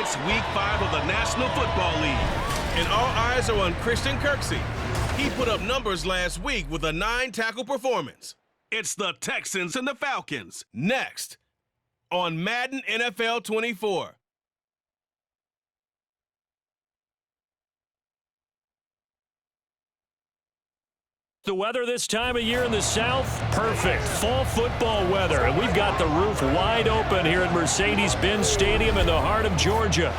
It's Week 5 of the National Football League, and all eyes are on Christian Kirksey. He put up numbers last week with a 9-tackle performance. It's the Texans and the Falcons, next on Madden NFL 24. The weather this time of year in the South, perfect. Fall football weather, and we've got the roof wide open here at Mercedes-Benz Stadium in the heart of Georgia.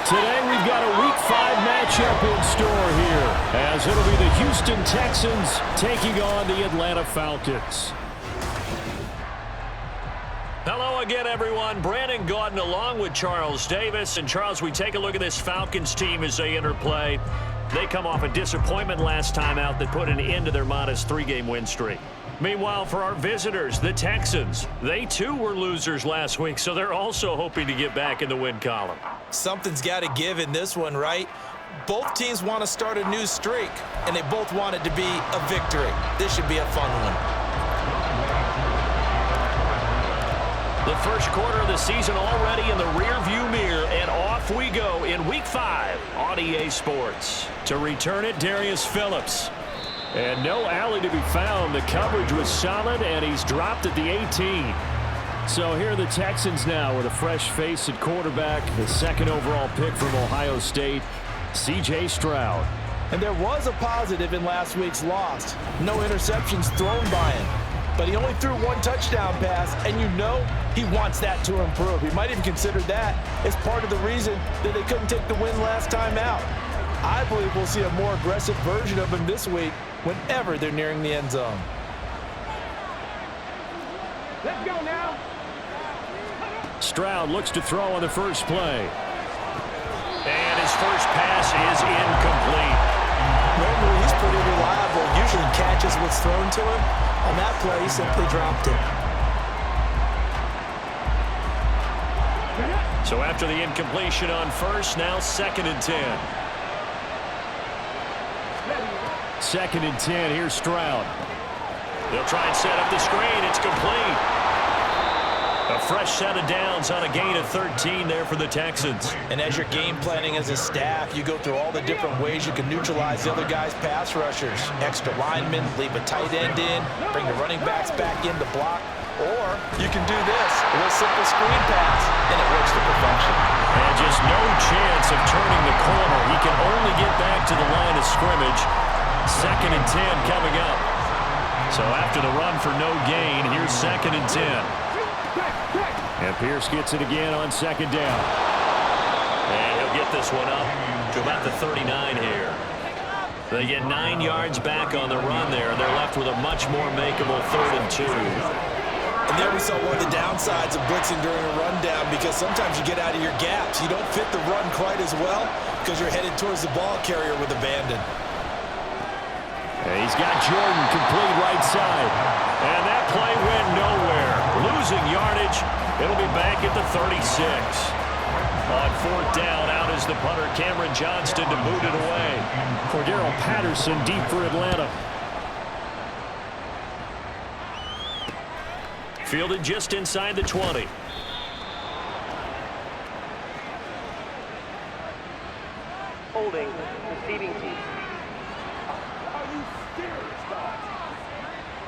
Today we've got a Week 5 matchup in store here, as it'll be the Houston Texans taking on the Atlanta Falcons. Hello again, everyone. Brandon Gaudin along with Charles Davis. And Charles, we take a look at this Falcons team as they enter play. They come off a disappointment last time out that put an end to their modest 3-game win streak. Meanwhile, for our visitors, the Texans, they too were losers last week, so they're also hoping to get back in the win column. Something's got to give in this one, right? Both teams want to start a new streak, and they both want it to be a victory. This should be a fun one. The first quarter of the season already in the rearview mirror, and off we go in Week 5 on EA Sports. To return it, Darius Phillips. And no alley to be found. The coverage was solid, and he's dropped at the 18. So here are the Texans now with a fresh face at quarterback, the second overall pick from Ohio State, C.J. Stroud. And there was a positive in last week's loss. No interceptions thrown by him. But he only threw one touchdown pass, and you know he wants that to improve. He might even consider that as part of the reason that they couldn't take the win last time out. I believe we'll see a more aggressive version of him this week whenever they're nearing the end zone. Let's go now. Stroud looks to throw on the first play. And his first pass is incomplete. Normally he's pretty reliable, usually catches what's thrown to him. On that play, he simply dropped it. So after the incompletion on first, now 2nd and 10. 2nd and 10, here's Stroud. They'll try and set up the screen. It's complete. A fresh set of downs on a gain of 13 there for the Texans. And as you're game planning as a staff, you go through all the different ways you can neutralize the other guy's pass rushers. Extra linemen, leave a tight end in, bring the running backs back in to block. Or you can do this, a little simple screen pass, and it works to perfection. And just no chance of turning the corner. He can only get back to the line of scrimmage. 2nd and 10 coming up. So after the run for no gain, here's 2nd and 10. And Pierce gets it again on 2nd down. And he'll get this one up to about the 39 here. They get 9 yards back on the run there, and they're left with a much more makeable 3rd and 2. And there we saw one of the downsides of blitzing during a rundown, because sometimes you get out of your gaps. You don't fit the run quite as well because you're headed towards the ball carrier with abandon. And he's got Jordan complete right side. And that play went nowhere. Losing yardage. It'll be back at the 36. On 4th down, out is the punter, Cameron Johnston, to boot it away. Cordero Patterson deep for Atlanta. Fielded just inside the 20. Holding, receiving team.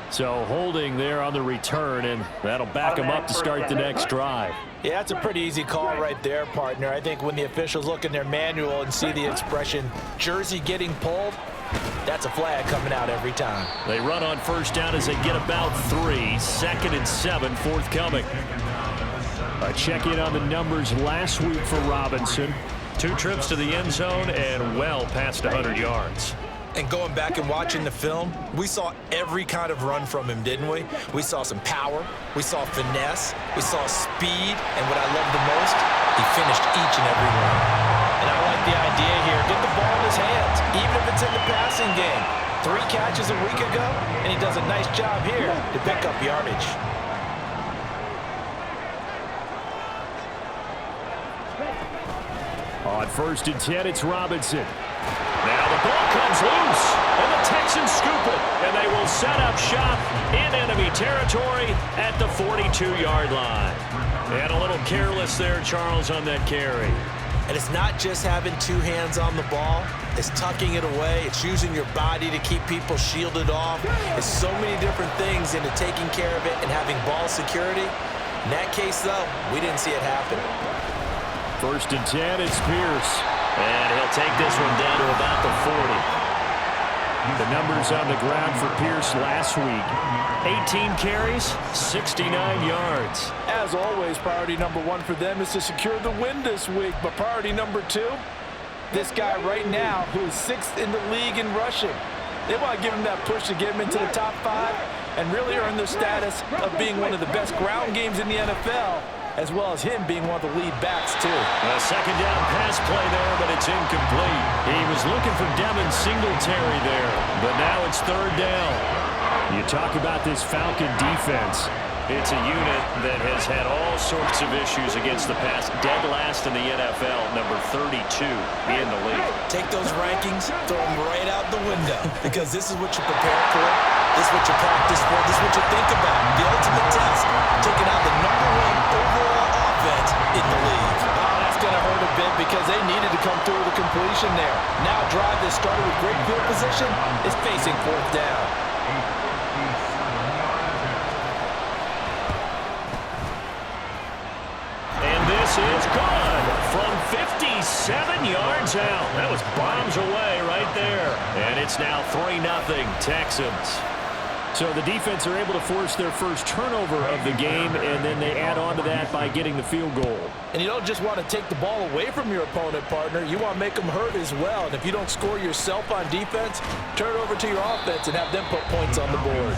So holding there on the return, and that'll back him up to start the next drive. Yeah, that's a pretty easy call right there, partner. I think when the officials look in their manual and see the expression jersey getting pulled, that's a flag coming out every time. They run on 1st down as they get about 3. 2nd and 7 forthcoming. A check-in on the numbers last week for Robinson. 2 trips to the end zone and well past 100 yards. And going back and watching the film, we saw every kind of run from him, didn't we? We saw some power, we saw finesse, we saw speed, and what I love the most, he finished each and every one. And I like the idea here. Get the ball in his hands, even if it's in the passing game. 3 catches a week ago, and he does a nice job here to pick up yardage. On 1st and 10, it's Robinson. Now the ball comes loose, and the Texans scoop it, and they will set up shop in enemy territory at the 42-yard line. And a little careless there, Charles, on that carry. And it's not just having two hands on the ball. It's tucking it away. It's using your body to keep people shielded off. It's so many different things into taking care of it and having ball security. In that case, though, we didn't see it happen. 1st and 10, it's Pierce. And he'll take this one down to about the 40. The numbers on the ground for Pierce last week. 18 carries, 69 yards. As always, priority number 1 for them is to secure the win this week. But priority number 2, this guy right now who is 6th in the league in rushing. They want to give him that push to get him into the top 5 and really earn the status of being one of the best ground games in the NFL, as well as him being one of the lead backs, too. A 2nd down pass play there, but it's incomplete. He was looking for Devin Singletary there, but now it's 3rd down. You talk about this Falcon defense. It's a unit that has had all sorts of issues against the pass. Dead last in the NFL, number 32 in the league. Take those rankings, throw them right out the window, because this is what you prepare for. This is what you practice for. This is what you think about. The ultimate test, taking out the number 1 overall offense in the league. Oh, that's going to hurt a bit because they needed to come through with a completion there. Now a drive that started with great field position is facing 4th down. Is gone from 57 yards out. That was bombs away right there. And it's now 3-0 Texans. So the defense are able to force their first turnover of the game, and then they add on to that by getting the field goal. And you don't just want to take the ball away from your opponent, partner. You want to make them hurt as well. And if you don't score yourself on defense, turn it over to your offense and have them put points on the board.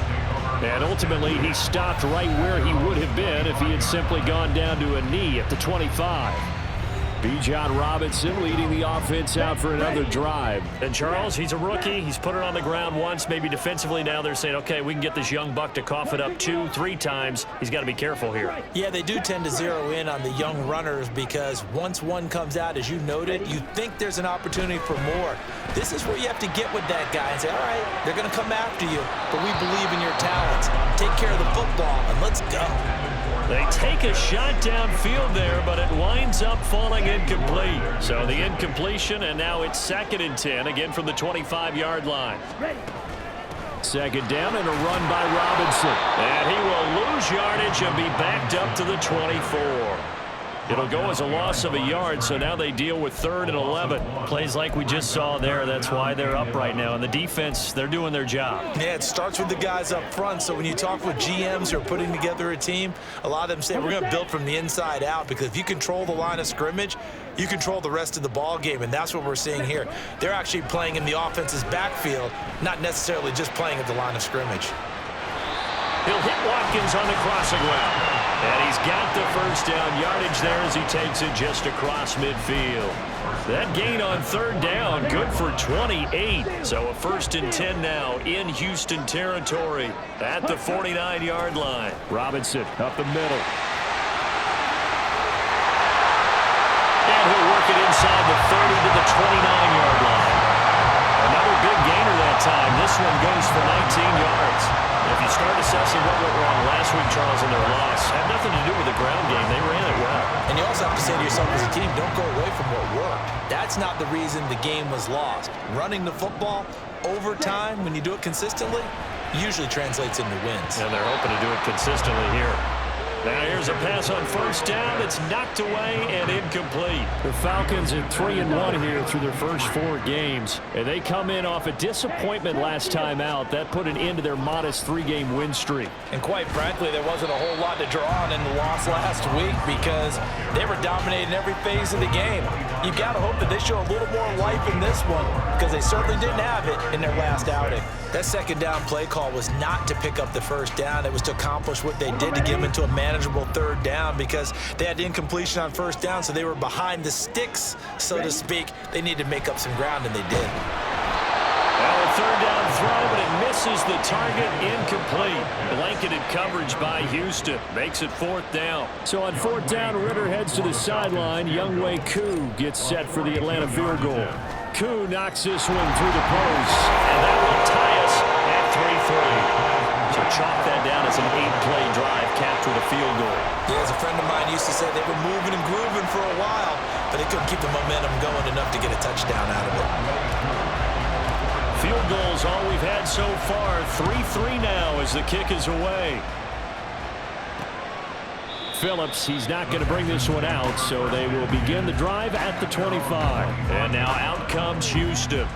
And ultimately, he stopped right where he would have been if he had simply gone down to a knee at the 25. Bijan Robinson leading the offense out for another drive. And Charles, he's a rookie. He's put it on the ground once. Maybe defensively now they're saying, okay, we can get this young buck to cough it up 2, 3 times. He's got to be careful here. Yeah, they do tend to zero in on the young runners because once one comes out, as you noted, you think there's an opportunity for more. This is where you have to get with that guy and say, all right, they're going to come after you, but we believe in your talents. Take care of the football, and let's go. They take a shot downfield there, but it winds up falling incomplete. So the incompletion, and now it's 2nd and 10, again from the 25-yard line. 2nd down and a run by Robinson. And he will lose yardage and be backed up to the 24. It'll go as a loss of a yard, so now they deal with 3rd and 11. Plays like we just saw there. That's why they're up right now. And the defense, they're doing their job. Yeah, it starts with the guys up front. So when you talk with GMs who are putting together a team, a lot of them say we're going to build from the inside out, because if you control the line of scrimmage, you control the rest of the ball game, and that's what we're seeing here. They're actually playing in the offense's backfield, not necessarily just playing at the line of scrimmage. He'll hit Watkins on the crossing route. And he's got the 1st down yardage there as he takes it just across midfield. That gain on 3rd down, good for 28. So a 1st and 10 now in Houston territory at the 49-yard line. Robinson up the middle. And he'll work it inside the 30 to the 29-yard line. Another big gainer that time. This one goes for 19 yards. If you start assessing what went wrong last week, Charles, in their loss, had nothing to do with the ground game. They ran it well. And you also have to say to yourself as a team, don't go away from what worked. That's not the reason the game was lost. Running the football over time, when you do it consistently, usually translates into wins. And they're hoping to do it consistently here. Now here's a pass on 1st down. It's knocked away and incomplete. The Falcons are 3-1 here through their first 4 games. And they come in off a disappointment last time out. That put an end to their modest 3-game win streak. And quite frankly, there wasn't a whole lot to draw on in the loss last week because they were dominating every phase of the game. You've got to hope that they show a little more life in this one because they certainly didn't have it in their last outing. That 2nd down play call was not to pick up the 1st down. It was to accomplish what they did to get them into a manageable 3rd down because they had incompletion on 1st down, so they were behind the sticks, so to speak. They needed to make up some ground, and they did. Well, a 3rd down throw, but it misses the target, incomplete. Blanketed coverage by Houston. Makes it 4th down. So on 4th down, Ritter heads to the sideline. Younghoe Koo gets set for the Atlanta field goal. Koo knocks this one through the post, and that will tie us at 3-3. So chalk that down as an 8-play drive capped with a field goal. Yeah, as a friend of mine used to say, they were moving and grooving for a while. but they couldn't keep the momentum going enough to get a touchdown out of it. Field goals all we've had so far. 3-3 now as the kick is away. Phillips, he's not going to bring this one out, so they will begin the drive at the 25. And now out comes Houston.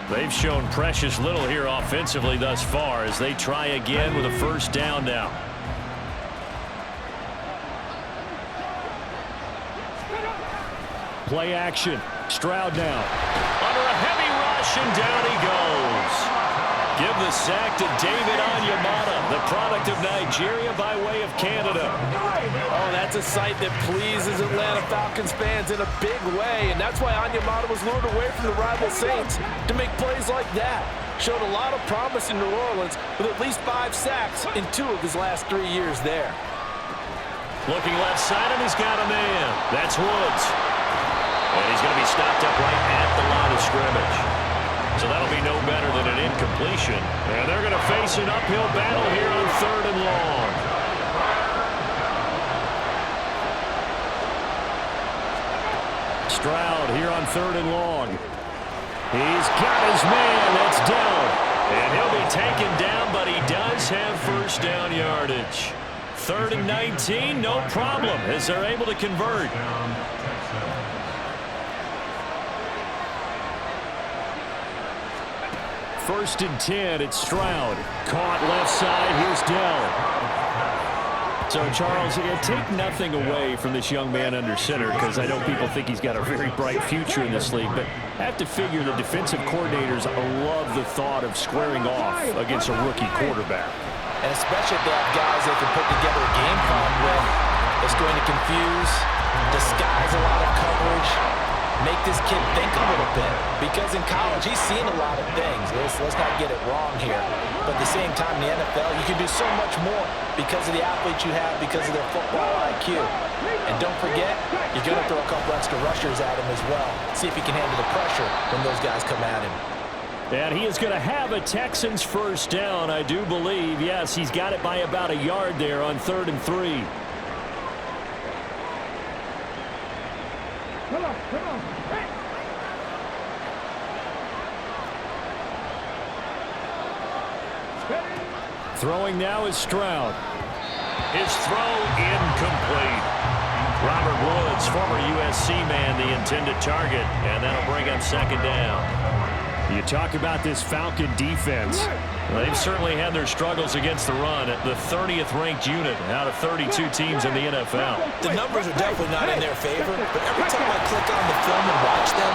They've shown precious little here offensively thus far as they try again with a first down now. Play action. Stroud now. Under a heavy rush, and down he goes. Give the sack to David Onyemata, the product of Nigeria by way of Canada. Oh, that's a sight that pleases Atlanta Falcons fans in a big way, and that's why Onyemata was lured away from the rival Saints to make plays like that. Showed a lot of promise in New Orleans with at least 5 sacks in 2 of his last 3 years there. Looking left side, and he's got a man. That's Woods. And he's going to be stopped up right at the line of scrimmage. So that'll be no better than an incompletion. And they're going to face an uphill battle here on 3rd and long. Stroud here on 3rd and long. He's got his man. That's down. And he'll be taken down, but he does have first down yardage. 3rd and 19, no problem, as they're able to convert. First and 10, it's Stroud. Caught left side, here's Dell. So, Charles, take nothing away from this young man under center, because I know people think he's got a very bright future in this league, but I have to figure the defensive coordinators love the thought of squaring off against a rookie quarterback. And especially if they have guys they can put together a game plan with that's going to confuse, disguise a lot of coverage, make this kid think a little bit. Because in college, he's seen a lot of things. Let's not get it wrong here. But at the same time, in the NFL, you can do so much more because of the athletes you have, because of their football IQ. And don't forget, you're going to throw a couple extra rushers at him as well. See if he can handle the pressure when those guys come at him. And he is going to have a Texans first down, I do believe. Yes, he's got it by about a yard there on 3rd and 3. Come on. Hey. Throwing now is Stroud. His throw incomplete. Robert Woods, former USC man, the intended target, and that'll bring up 2nd down. You talk about this Falcon defense. They've certainly had their struggles against the run. The 30th ranked unit out of 32 teams in the NFL. The numbers are definitely not in their favor, but every time I click on the film and watch them,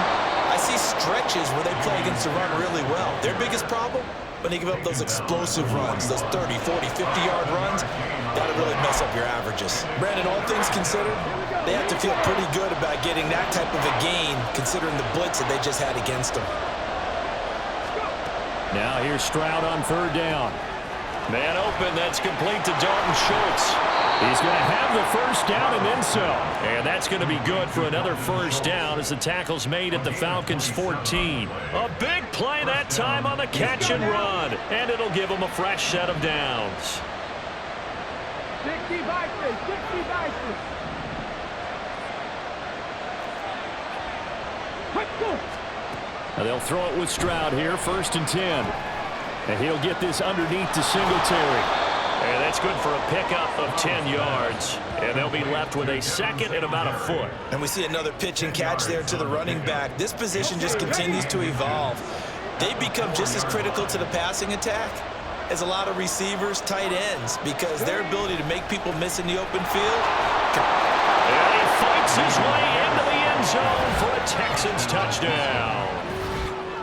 I see stretches where they play against the run really well. Their biggest problem? When they give up those explosive runs, those 30, 40, 50-yard runs, that'll really mess up your averages. Brandon, all things considered, they have to feel pretty good about getting that type of a gain, considering the blitz that they just had against them. Now here's Stroud on 3rd down. Man open, that's complete to Dalton Schultz. He's going to have the first down and then some. And that's going to be good for another first down as the tackle's made at the Falcons' 14. A big play that time on the catch and run. And it'll give them a fresh set of downs. 60 Vikings, 60 Vikings. Let's go. Now they'll throw it with Stroud here, 1st and 10. And he'll get this underneath to Singletary. And that's good for a pickup of 10 yards. And they'll be left with a 2nd and about a foot. And we see another pitch and catch there to the running back. This position just continues to evolve. They become just as critical to the passing attack as a lot of receivers, tight ends, because their ability to make people miss in the open field. And he fights his way into the end zone for a Texans touchdown.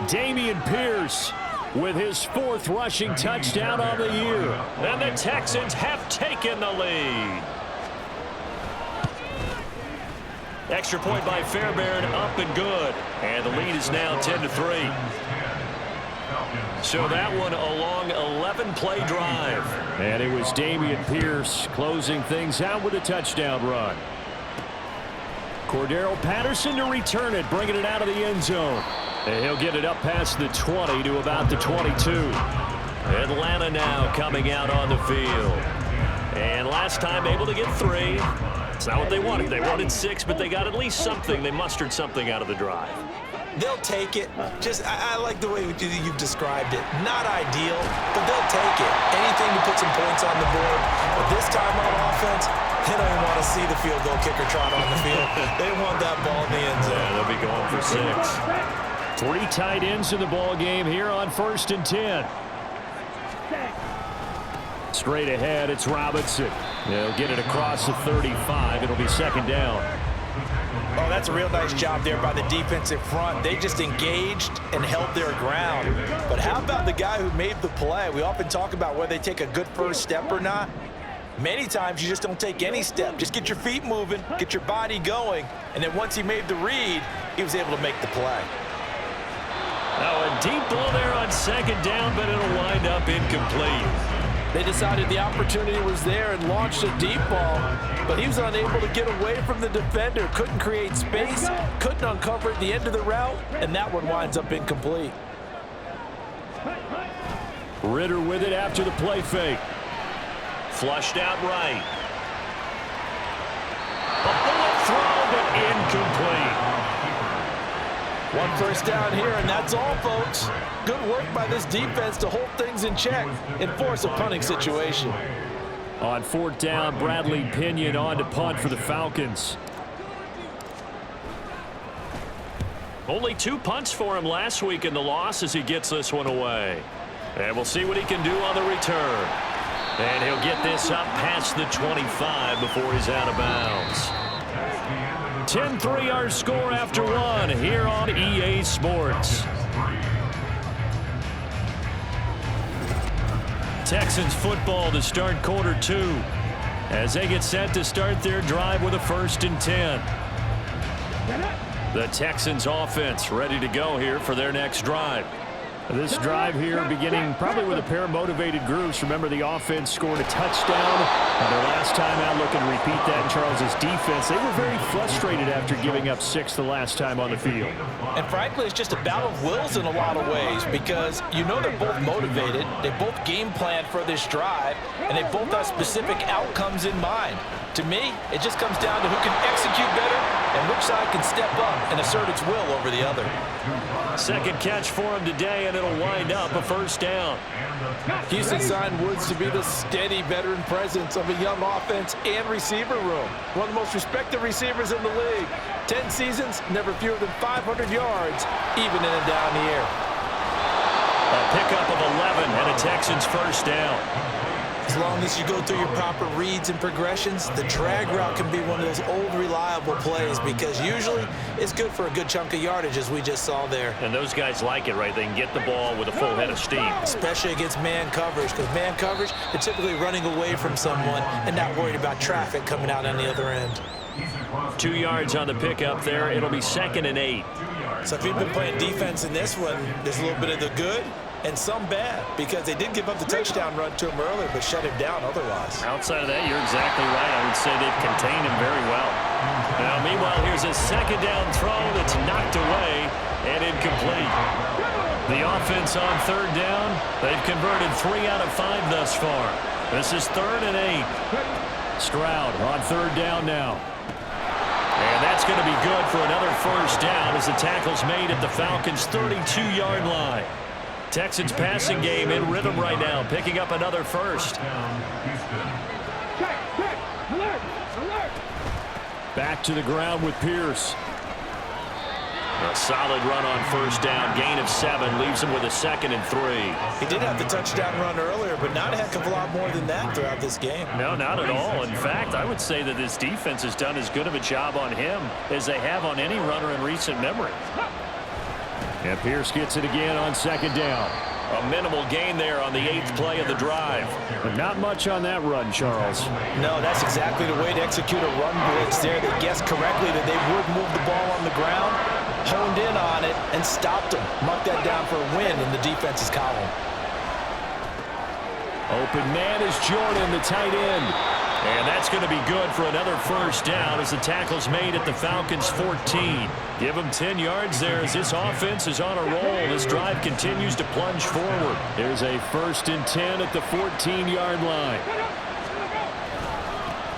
Dameon Pierce with his 4th rushing touchdown on the year. And the Texans have taken the lead. Extra point by Fairbairn, up and good. And the lead is now 10-3. So that one a long 11-play drive. And it was Dameon Pierce closing things out with a touchdown run. Cordero Patterson to return it, bringing it out of the end zone. And he'll get it up past the 20 to about the 22. Atlanta now coming out on the field. And last time able to get 3. It's not what they wanted. They wanted 6, but they got at least something. They mustered something out of the drive. They'll take it. I like the way you've described it. Not ideal, but they'll take it. Anything to put some points on the board. But this time on offense, they don't even want to see the field goal kicker trot on the field. They want that ball in the end zone. Yeah, they'll be going for 6. 3 tight ends in the ball game here on 1st and 10. Straight ahead, it's Robinson. They'll get it across the 35. It'll be 2nd down. Oh, that's a real nice job there by the defensive front. They just engaged and held their ground. But how about the guy who made the play? We often talk about whether they take a good first step or not. Many times you just don't take any step. Just get your feet moving, get your body going, and then once he made the read, he was able to make the play. Now a deep ball there on 2nd down, but it'll wind up incomplete. They decided the opportunity was there and launched a deep ball, but he was unable to get away from the defender, couldn't create space, couldn't uncover at the end of the route, and that one winds up incomplete. Ritter with it after the play fake. Flushed out right. A bullet throw, but incomplete. 1 first down here, and that's all, folks. Good work by this defense to hold things in check and force a punting situation. On 4th down, Bradley Pinion on to punt for the Falcons. Only 2 punts for him last week in the loss as he gets this one away. And we'll see what he can do on the return. And he'll get this up past the 25 before he's out of bounds. 10-3 our score after 1 here on EA Sports. Texans football to start quarter 2 as they get set to start their drive with a 1st and 10. The Texans offense ready to go here for their next drive. This drive here beginning probably with a pair of motivated groups. Remember, the offense scored a touchdown. And their last time out, looking to repeat that in Charles's defense. They were very frustrated after giving up 6 the last time on the field. And frankly, it's just a battle of wills in a lot of ways because you know they're both motivated. They both game planned for this drive, and they both have specific outcomes in mind. To me, it just comes down to who can execute better and which side can step up and assert its will over the other. Second catch for him today, and it'll wind up a 1st down. Houston signed Woods to be the steady veteran presence of a young offense and receiver room. One of the most respected receivers in the league. 10 seasons, never fewer than 500 yards, even in a down year. A pickup of 11 and a Texans 1st down. As long as you go through your proper reads and progressions, the drag route can be one of those old reliable plays because usually it's good for a good chunk of yardage, as we just saw there. And those guys like it, right? They can get the ball with a full head of steam. Especially against man coverage, because man coverage, they're typically running away from someone and not worried about traffic coming out on the other end. 2 yards on the pickup there. It'll be 2nd and 8. So if you've been playing defense in this one, there's a little bit of the good and some bad, because they did give up the touchdown run to him earlier, but shut him down otherwise. Outside of that, you're exactly right. I would say they've contained him very well. Now, meanwhile, here's a 2nd down throw that's knocked away and incomplete. The offense on 3rd down, they've converted 3 out of 5 thus far. This is 3rd and 8. Stroud on 3rd down now. And that's going to be good for another 1st down as the tackle's made at the Falcons' 32-yard line. Texans passing game in rhythm right now, picking up another 1st. Back to the ground with Pierce. A solid run on 1st down, gain of 7, leaves him with a 2nd and 3. He did have the touchdown run earlier, but not a heck of a lot more than that throughout this game. No, not at all. In fact, I would say that this defense has done as good of a job on him as they have on any runner in recent memory. And Pierce gets it again on 2nd down. A minimal gain there on the 8th play of the drive. But not much on that run, Charles. No, that's exactly the way to execute a run blitz there. They guessed correctly that they would move the ball on the ground, honed in on it, and stopped them. Mark that down for a win in the defense's column. Open man is Jordan, the tight end. And that's going to be good for another 1st down as the tackle's made at the Falcons' 14. Give them 10 yards there as this offense is on a roll. This drive continues to plunge forward. There's a 1st and 10 at the 14-yard line.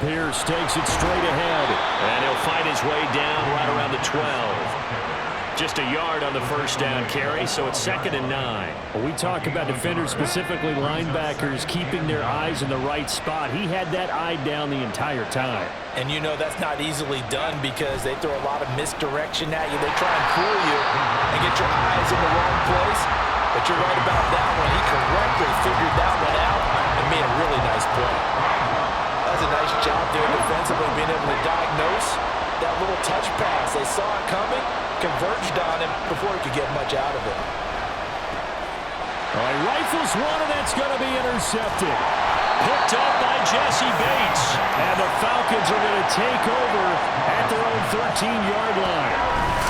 Pierce takes it straight ahead. And he'll fight his way down right around the 12. Just a yard on the first down carry, so it's 2nd and 9. Well, we talk about defenders, specifically linebackers, keeping their eyes in the right spot. He had that eye down the entire time. And you know that's not easily done because they throw a lot of misdirection at you. They try and fool you and get your eyes in the wrong place. But you're right about that one. He correctly figured that one out and made a really nice play. That was a nice job there defensively, being able to diagnose that little touch pass. They saw it coming, converged on him before he could get much out of it. All right, rifles one, and that's going to be intercepted. Picked up by Jesse Bates. And the Falcons are going to take over at their own 13-yard line.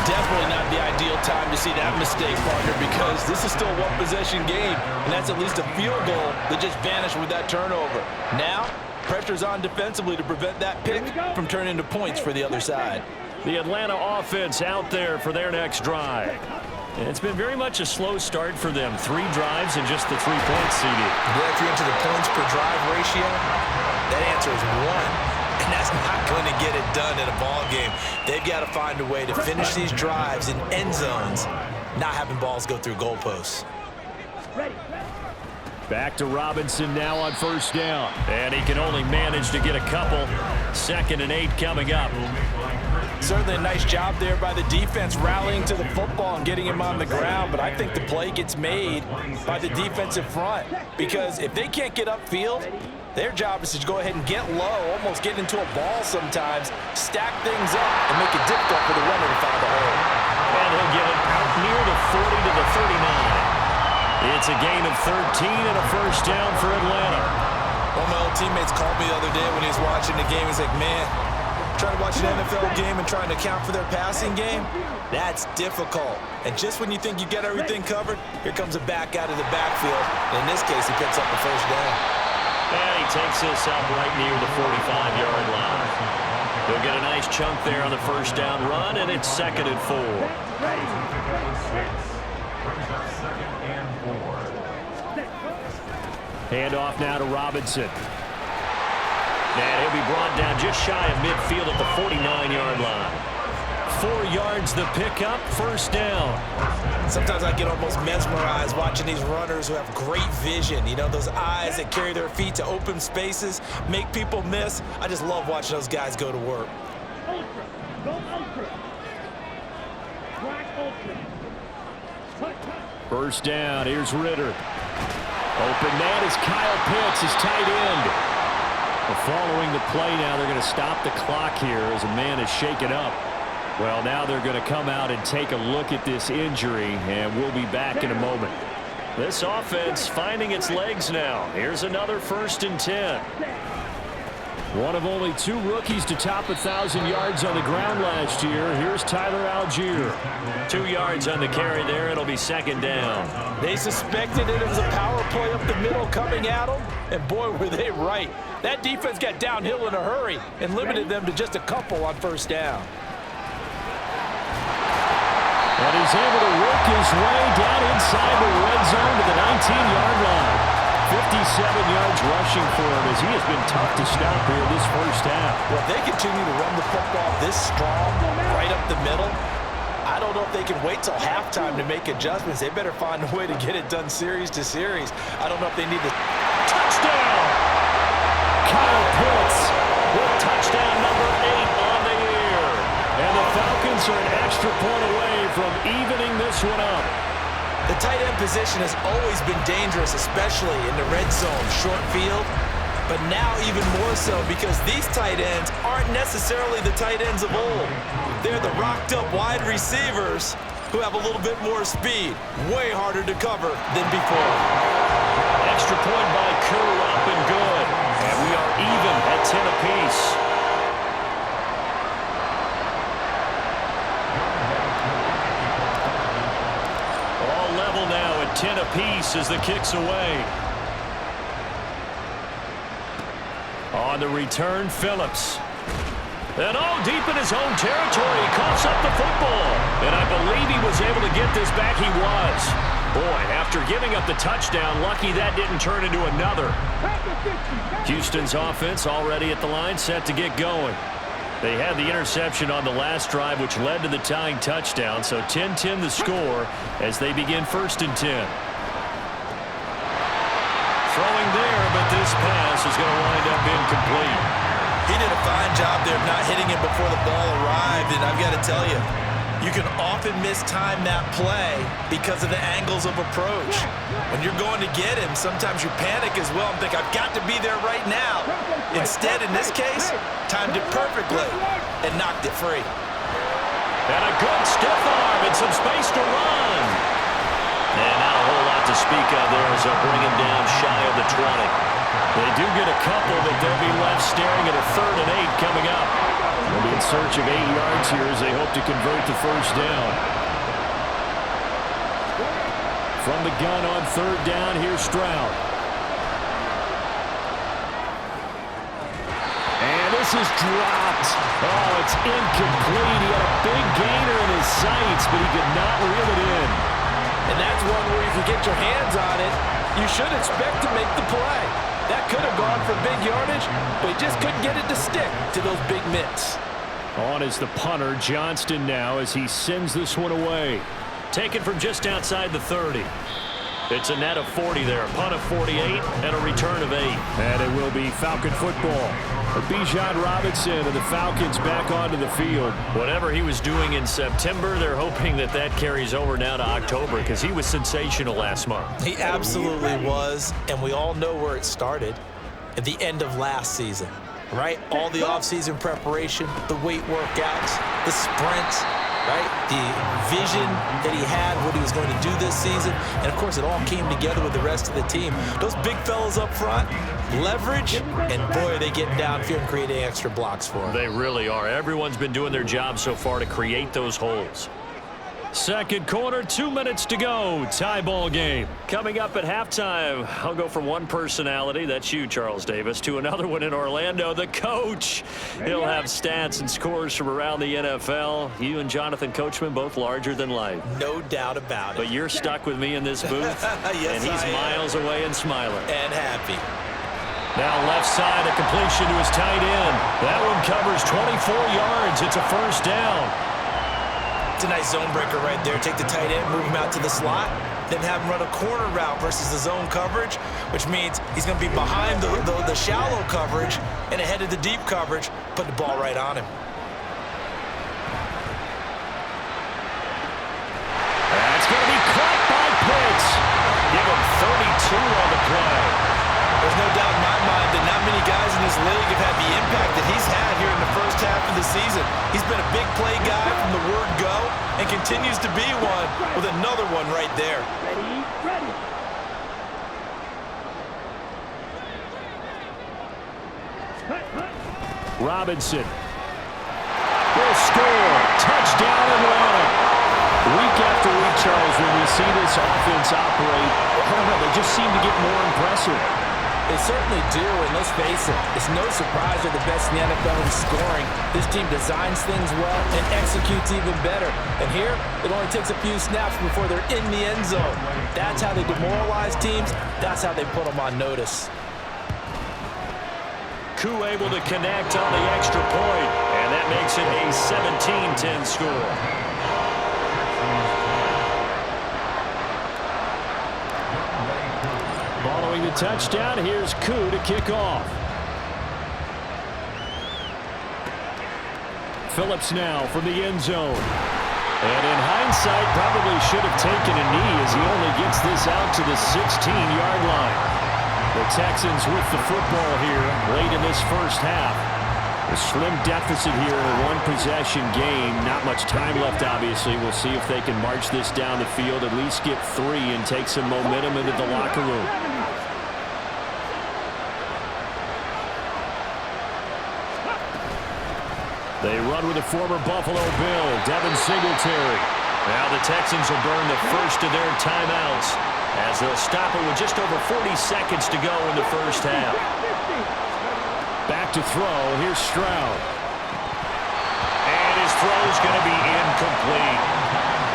Definitely not the ideal time to see that mistake, partner, because this is still a one-possession game, and that's at least a field goal that just vanished with that turnover. Now, pressure's on defensively to prevent that pick from turning into points for the other side. The Atlanta offense out there for their next drive. And it's been very much a slow start for them. 3 drives and just the 3 points, CD. Yeah, if you're into the points per drive ratio, that answer is 1. And that's not going to get it done in a ball game. They've got to find a way to finish these drives in end zones, not having balls go through goalposts. Back to Robinson now on first down. And he can only manage to get a couple. 2nd and 8 coming up. Certainly a nice job there by the defense rallying to the football and getting him on the ground, but I think the play gets made by the defensive front because if they can't get upfield, their job is to go ahead and get low, almost get into a ball sometimes, stack things up, and make it difficult for the runner to find a hole. And he'll get it out near the 40 to the 39. It's a gain of 13 and a first down for Atlanta. One of my old teammates called me the other day when he was watching the game. He's like, man, trying to watch an NFL game and trying to account for their passing game, that's difficult. And just when you think you get everything covered, here comes a back out of the backfield. And in this case, he picks up the first down. And he takes this up right near the 45-yard line. They'll get a nice chunk there on the first down run, and it's 2nd and 4. Hand off now to Robinson. And he'll be brought down just shy of midfield at the 49-yard line. 4 yards the pickup, first down. Sometimes I get almost mesmerized watching these runners who have great vision. You know, those eyes that carry their feet to open spaces, make people miss. I just love watching those guys go to work. Ultra. Go ultra. Black ultra. First down, here's Ritter. Open man is Kyle Pitts, his tight end. Well, following the play now, they're going to stop the clock here as a man is shaken up. Well, now they're going to come out and take a look at this injury, and we'll be back in a moment. This offense finding its legs now. Here's another 1st and 10. One of only 2 rookies to top 1,000 yards on the ground last year. Here's Tyler Algier. 2 yards on the carry there. It'll be 2nd down. They suspected it was a power play up the middle coming at them, and boy, were they right. That defense got downhill in a hurry and limited them to just a couple on first down. And he's able to work his way down inside the red zone to the 19-yard line. 57 yards rushing for him as he has been tough to stop here this first half. Well, if they continue to run the football this strong, right up the middle, I don't know if they can wait till halftime to make adjustments. They better find a way to get it done series to series. I don't know if they need the Touchdown! Kyle Pitts With touchdown number 8 on the year. and the Falcons are an extra point away from evening this one up. The tight end position has always been dangerous, especially in the red zone, short field. But now even more so because these tight ends aren't necessarily the tight ends of old. They're the rocked-up wide receivers who have a little bit more speed. Way harder to cover than before. Extra point by Kerr, up and good. And we are even at 10 apiece. All level now at 10 apiece as the kick's away. On the return, Phillips. And deep in his own territory, he coughs up the football. And I believe he was able to get this back. He was. Boy, after giving up the touchdown, lucky that didn't turn into another. Houston's offense already at the line, set to get going. They had the interception on the last drive, which led to the tying touchdown, so 10-10 the score as they begin 1st and 10. Throwing there, but this pass is going to wind up incomplete. He did a fine job there of not hitting it before the ball arrived, and I've got to tell you, you can often mistime that play because of the angles of approach. When you're going to get him, sometimes you panic as well and think, I've got to be there right now. Instead, in this case, timed it perfectly and knocked it free. And a good stiff arm and some space to run. And not a whole lot to speak of there as they'll bring him down shy of the 20. They do get a couple, but they'll be left staring at a 3rd and 8 coming up. They'll be in search of 8 yards here as they hope to convert the 1st down. From the gun on 3rd down, here's Stroud. And this is dropped. Oh, it's incomplete. He had a big gainer in his sights, but he could not reel it in. And that's one where if you get your hands on it, you should expect to make the play. That could have gone for big yardage, but he just couldn't get it to stick to those big mitts. On is the punter, Johnston now, as he sends this one away. Taken from just outside the 30. It's a net of 40 there, a punt of 48, and a return of 8. And it will be Falcon football. Bijan Robinson and the Falcons back onto the field. Whatever he was doing in September, they're hoping that that carries over now to October because he was sensational last month. He absolutely was, and we all know where it started at the end of last season, right? All the offseason preparation, the weight workouts, the sprints, right? The vision that he had, what he was going to do this season, and of course it all came together with the rest of the team. Those big fellas up front, leverage, and boy, are they getting downfield and creating extra blocks for him. They really are. Everyone's been doing their job so far to create those holes. Second quarter, 2 minutes to go. Tie ball game. Coming up at halftime, I'll go from one personality, that's you, Charles Davis, to another one in Orlando, the coach. He'll have stats and scores from around the NFL. You and Jonathan Coachman both larger than life. No doubt about it. But you're stuck with me in this booth, yes, and he's miles away and smiling. And happy. Now left side, a completion to his tight end. That one covers 24 yards. It's a 1st down. It's a nice zone breaker right there. Take the tight end, move him out to the slot, then have him run a corner route versus the zone coverage, which means he's going to be behind the shallow coverage and ahead of the deep coverage. Put the ball right on him. That's going to be caught by Pitts. Give him 32 on the play. There's no doubt in my mind that not many guys in this league have had the impact that he's had here in the first half of the season. He's been a big play guy from the word go and continues to be one with another one right there. Ready. Robinson will score. Touchdown Atlanta. Week after week, Charles, when we see this offense operate, I don't know, they just seem to get more impressive. They certainly do, and let's face it, it's no surprise they're the best in the NFL in scoring. This team designs things well and executes even better. And here, it only takes a few snaps before they're in the end zone. That's how they demoralize teams. That's how they put them on notice. HOU able to connect on the extra point, and that makes it a 17-10 score. Following the touchdown, here's HOU to kick off. Phillips now from the end zone. And in hindsight, probably should have taken a knee as he only gets this out to the 16-yard line. The Texans with the football here late in this first half. A slim deficit here in a one-possession game. Not much time left, obviously. We'll see if they can march this down the field, at least get 3 and take some momentum into the locker room. They run with a former Buffalo Bill, Devin Singletary. Now the Texans will burn the first of their timeouts as they'll stop it with just over 40 seconds to go in the first half. Back to throw. Here's Stroud. And his throw is going to be incomplete.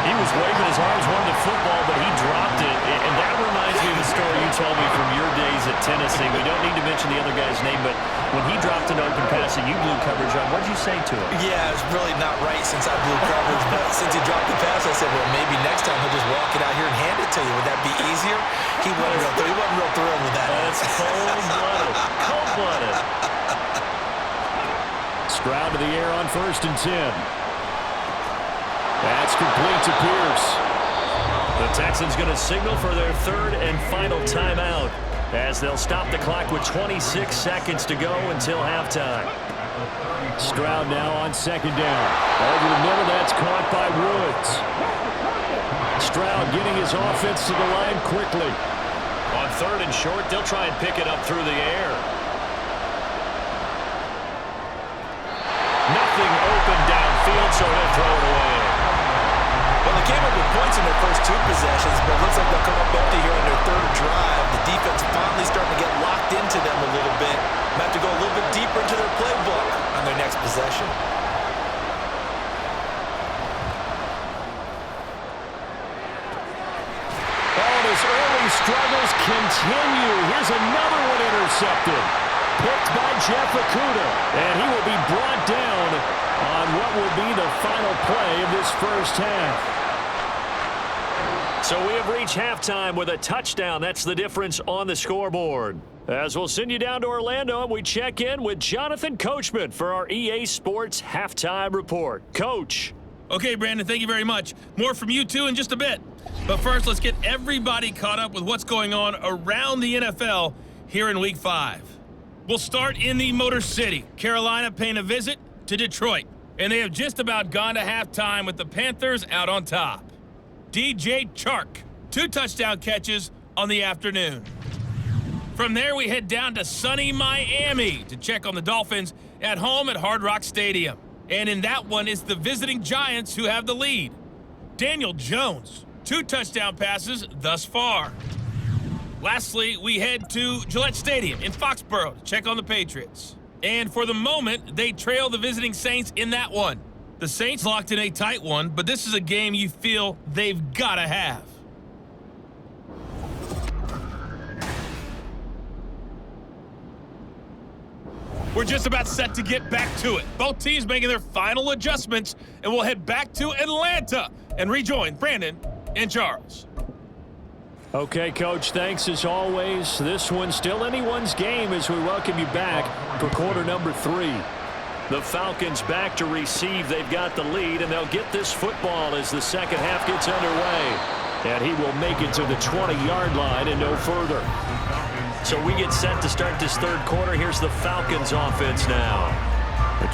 He was waving his arms, wanted the football, but he dropped it. And that reminds me of the story you told me from your days at Tennessee. We don't need to mention the other guy's name, but when he dropped an open pass and you blew coverage on, what did you say to him? Yeah, it's really not right since I blew coverage, but since he dropped the pass, I said, well, maybe next time he'll just walk it out here and hand it to you. Would that be easier? He wasn't real thrilled with that. That's cold-blooded. Cold-blooded. Stroud to the air on 1st and 10. That's complete to Pierce. The Texans going to signal for their 3rd and final timeout as they'll stop the clock with 26 seconds to go until halftime. Stroud now on 2nd down. Over the middle, that's caught by Woods. Stroud getting his offense to the line quickly. On 3rd and short, they'll try and pick it up through the air. Nothing open downfield, so he'll throw it away. Well, they came up with points in their first 2 possessions, but it looks like they'll come up empty here on their 3rd drive. The defense finally starting to get locked into them a little bit. Might have to go a little bit deeper into their playbook on their next possession. Oh, his early struggles continue. Here's another one intercepted. Picked by Jeff Okudah, and he will be brought down on what will be the final play of this first half. So we have reached halftime with a touchdown. That's the difference on the scoreboard. As we'll send you down to Orlando, and we check in with Jonathan Coachman for our EA Sports Halftime Report. Coach. Okay, Brandon, thank you very much. More from you two in just a bit. But first, let's get everybody caught up with what's going on around the NFL here in Week 5. We'll start in the Motor City. Carolina paying a visit to Detroit. And they have just about gone to halftime with the Panthers out on top. DJ Chark, 2 touchdown catches on the afternoon. From there, we head down to sunny Miami to check on the Dolphins at home at Hard Rock Stadium. And in that one, it's the visiting Giants who have the lead. Daniel Jones, 2 touchdown passes thus far. Lastly, we head to Gillette Stadium in Foxborough to check on the Patriots. And for the moment, they trail the visiting Saints in that one. The Saints locked in a tight one, but this is a game you feel they've got to have. We're just about set to get back to it. Both teams making their final adjustments, and we'll head back to Atlanta and rejoin Brandon and Charles. Okay, Coach, thanks as always. This one's still anyone's game as we welcome you back for quarter number 3. The Falcons back to receive. They've got the lead, and they'll get this football as the second half gets underway. And he will make it to the 20-yard line and no further. So we get set to start this 3rd quarter. Here's the Falcons offense now.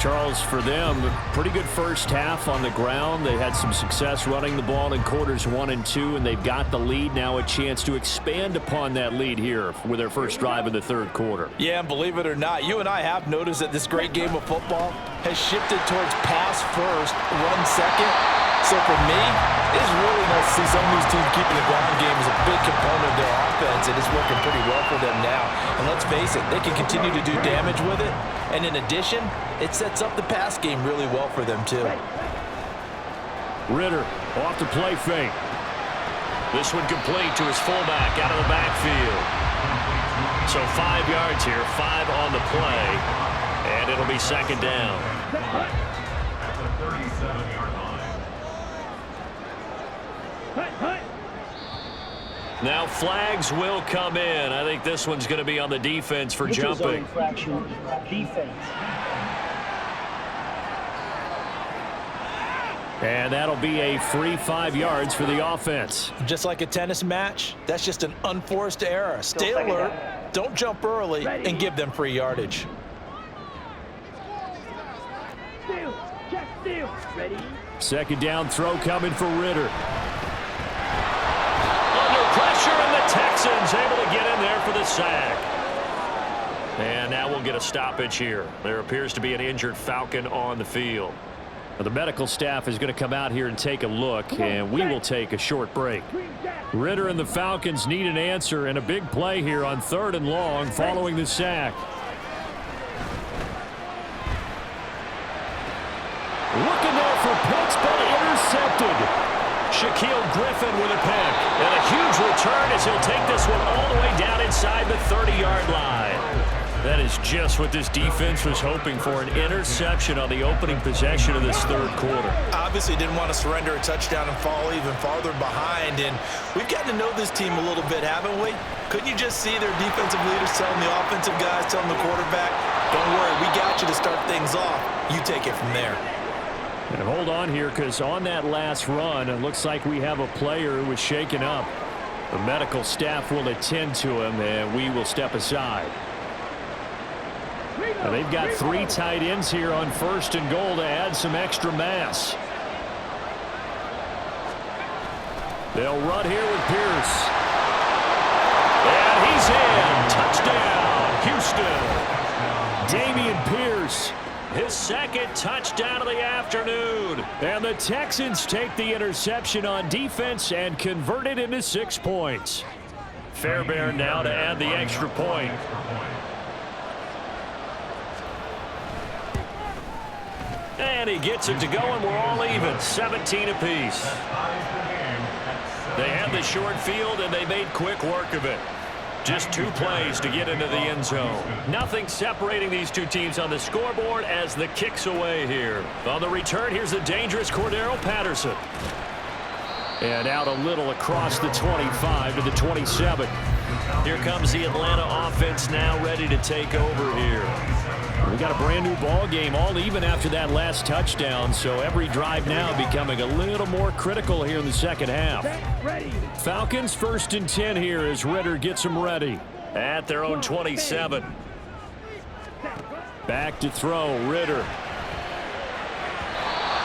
Charles, for them, a pretty good first half on the ground. They had some success running the ball in quarters 1 and 2, and they've got the lead. Now a chance to expand upon that lead here with their first drive in the 3rd quarter. Yeah, and believe it or not, you and I have noticed that this great game of football has shifted towards pass first, run second. So for me, it's really nice to see some of these teams keeping the ground game as a big component of their offense, and it's working pretty well for them now. And let's face it, they can continue to do damage with it. And in addition, it sets up the pass game really well for them, too. Ritter off the play fake. This one complete to his fullback out of the backfield. So 5 yards here, 5 on the play, and it'll be 2nd down. Now flags will come in. I think this one's going to be on the defense for jumping. And that'll be a free 5 yards for the offense. Just like a tennis match, that's just an unforced error. Stay alert, don't jump early, and give them free yardage. Ready? 2nd down throw coming for Ritter. Pressure, and the Texans able to get in there for the sack. And now we'll get a stoppage here. There appears to be an injured Falcon on the field. Well, the medical staff is going to come out here and take a look, and we will take a short break. Ritter and the Falcons need an answer and a big play here on 3rd and long following the sack. Looking there for Pitts, but intercepted. Shaquille Griffin with a pick. And a huge return as he'll take this one all the way down inside the 30-yard line. That is just what this defense was hoping for, an interception on the opening possession of this third quarter. Obviously didn't want to surrender a touchdown and fall even farther behind, and we've gotten to know this team a little bit, haven't we? Couldn't you just see their defensive leaders telling the offensive guys, telling the quarterback, don't worry, we got you to start things off. You take it from there. And hold on here, because on that last run, it looks like we have a player who was shaken up. The medical staff will attend to him, and we will step aside. Now they've got 3 tight ends here on 1st and goal to add some extra mass. They'll run here with Pierce. And he's in. Touchdown, Houston. Dameon Pierce, his 2nd touchdown of the afternoon. And the Texans take the interception on defense and convert it into 6 points. Fairbairn now to add the extra point. And he gets it to go, and we're all even, 17 apiece. They had the short field, and they made quick work of it. Just 2 plays to get into the end zone. Nothing separating these 2 teams on the scoreboard as the kick's away here. On the return, here's the dangerous Cordero Patterson. And out a little across the 25 to the 27. Here comes the Atlanta offense now ready to take over here. We got a brand new ball game, all even after that last touchdown, so every drive now becoming a little more critical here in the second half. Falcons 1st and 10 here as Ritter gets them ready at their own 27. Back to throw, Ritter.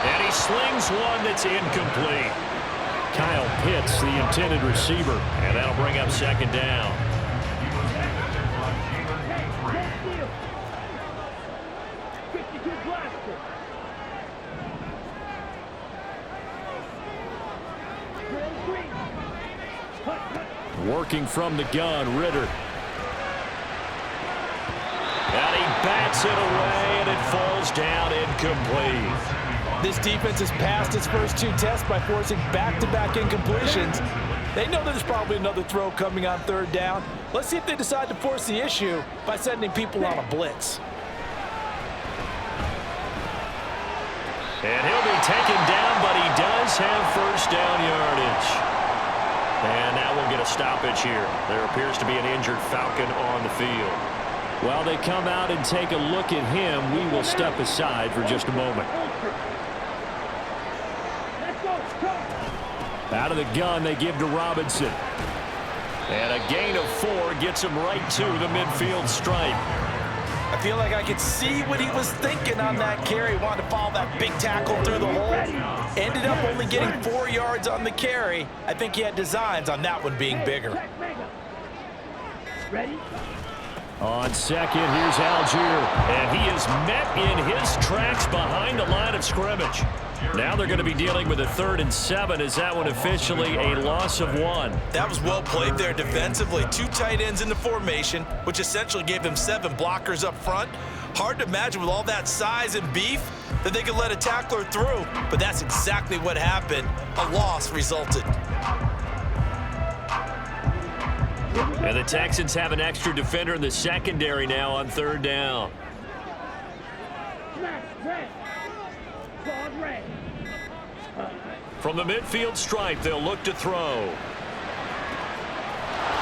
And he slings one that's incomplete. Kyle Pitts, the intended receiver, and that'll bring up 2nd down. Working from the gun, Ritter. And he bats it away, and it falls down incomplete. This defense has passed its first 2 tests by forcing back-to-back incompletions. They know there's probably another throw coming on 3rd down. Let's see if they decide to force the issue by sending people on a blitz. And he'll be taken down, but he does have 1st down yardage. And now we'll get a stoppage here. There appears to be an injured Falcon on the field. While they come out and take a look at him, we will step aside for just a moment. Out of the gun, they give to Robinson. And a gain of 4 gets him right to the midfield stripe. I feel like I could see what he was thinking on that carry. Wanted to follow that big tackle through the hole. Ended up only getting 4 yards on the carry. I think he had designs on that one being bigger. Ready? On 2nd, here's Algier. And he is met in his tracks behind the line of scrimmage. Now they're going to be dealing with a 3rd and 7. Is that one officially a loss of 1? That was well played there defensively. 2 tight ends in the formation, which essentially gave them 7 blockers up front. Hard to imagine with all that size and beef that they could let a tackler through, but that's exactly what happened. A loss resulted. And the Texans have an extra defender in the secondary now on 3rd down. From the midfield stripe, they'll look to throw.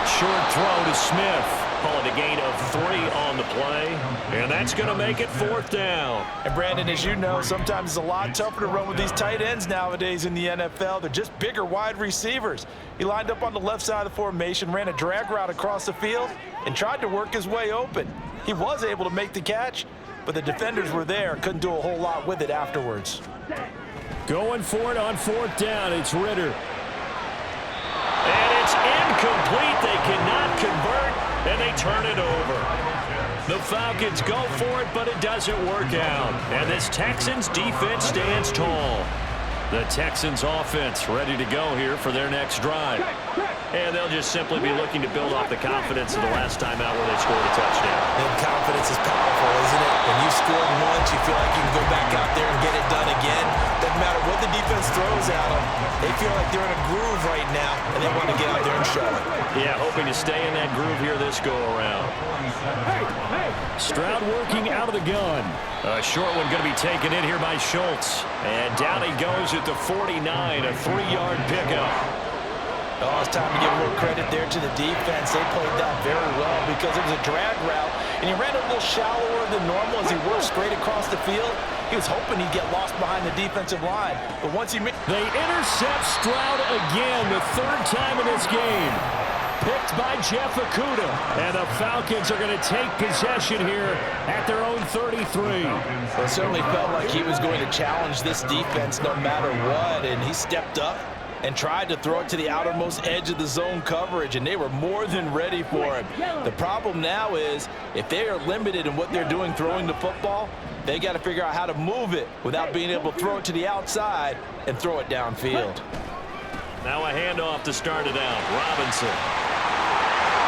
Short throw to Smith. Call it a gain of 3 on the play. And that's going to make it 4th down. And Brandon, as you know, sometimes it's a lot tougher to run with these tight ends nowadays in the NFL. They're just bigger wide receivers. He lined up on the left side of the formation, ran a drag route across the field, and tried to work his way open. He was able to make the catch, but the defenders were there, couldn't do a whole lot with it afterwards. Going for it on 4th down, it's Ritter. And it's incomplete. They cannot convert, and they turn it over. The Falcons go for it, but it doesn't work out. And this Texans defense stands tall. The Texans offense ready to go here for their next drive. And they'll just simply be looking to build off the confidence of the last time out where they scored a touchdown. And confidence is powerful, isn't it? When you scored once, you feel like you can go back out there and get it done again. Doesn't matter what the the defense throws at them, they feel like they're in a groove right now, and they want to get out there and show it. Yeah, hoping to stay in that groove here this go-around. Stroud working out of the gun. A short one going to be taken in here by Schultz. And down he goes at the 49, a 3-yard pickup. Oh, it's time to give a little credit there to the defense. They played that very well because it was a drag route, and he ran a little shallower than normal as he worked straight across the field. He was hoping he'd get lost behind the defensive line, but once he made... They intercept Stroud again, the 3rd time in this game. Picked by Jeff Okudah, and the Falcons are going to take possession here at their own 33. Well, it certainly felt like he was going to challenge this defense no matter what, and he stepped up and tried to throw it to the outermost edge of the zone coverage, and they were more than ready for him. The problem now is if they are limited in what they're doing throwing the football, they got to figure out how to move it without being able to throw it to the outside and throw it downfield. Now a handoff to start it out. Robinson.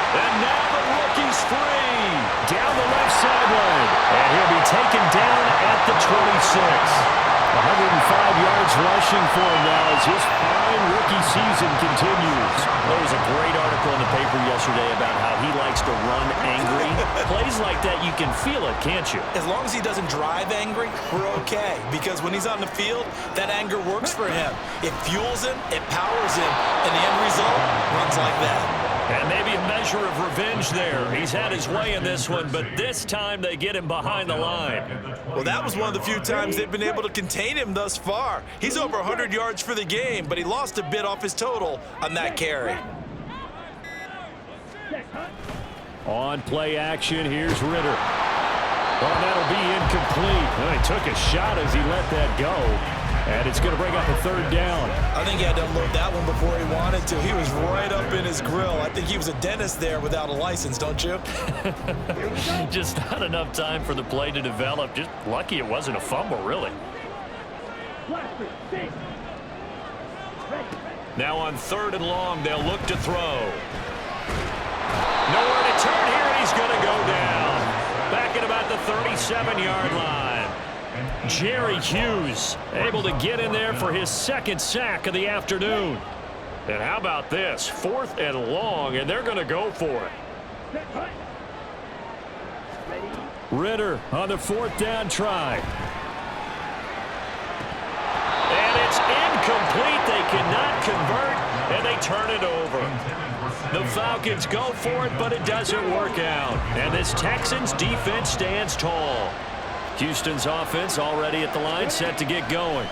And now the rookie's free. Down the left sideline. And he'll be taken down at the 26. 105 yards rushing for him now as his fine rookie season continues. There was a great article in the paper yesterday about how he likes to run angry. Plays like that, you can feel it, can't you? As long as he doesn't drive angry, we're okay. Because when he's on the field, that anger works for him. It fuels him, it powers him, and the end result runs like that. And maybe a measure of revenge there. He's had his way in this one, but this time they get him behind the line. Well, that was one of the few times they've been able to contain him thus far. He's over 100 yards for the game, but he lost a bit off his total on that carry. On play action, here's Ritter. Oh, that'll be incomplete. Well, he took a shot as he let that go. And it's going to bring up a 3rd down. I think he had to unload that one before he wanted to. He was right up in his grill. I think he was a dentist there without a license, don't you? Just not enough time for the play to develop. Just lucky it wasn't a fumble, really. Now on 3rd and long, they'll look to throw. Nowhere to turn here, and he's going to go down. Back at about the 37-yard line. Jerry Hughes able to get in there for his 2nd sack of the afternoon. And how about this? 4th and long, and they're going to go for it. Ritter on the 4th down try. And it's incomplete. They cannot convert, and they turn it over. The Falcons go for it, but it doesn't work out. And this Texans defense stands tall. Houston's offense already at the line, set to get going.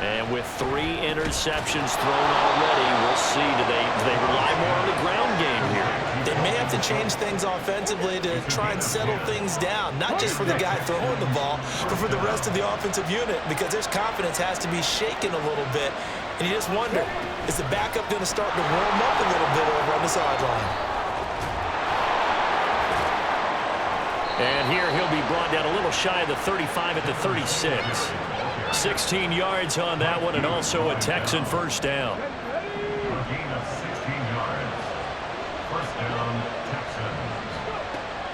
And with 3 interceptions thrown already, we'll see. Do they rely more on the ground game here? They may have to change things offensively to try and settle things down, not just for the guy throwing the ball, but for the rest of the offensive unit, because their confidence has to be shaken a little bit. And you just wonder, is the backup going to start to warm up a little bit over on the sideline? And here he'll be brought down a little shy of the 35 at the 36. 16 yards on that one, and also a Texan 1st down.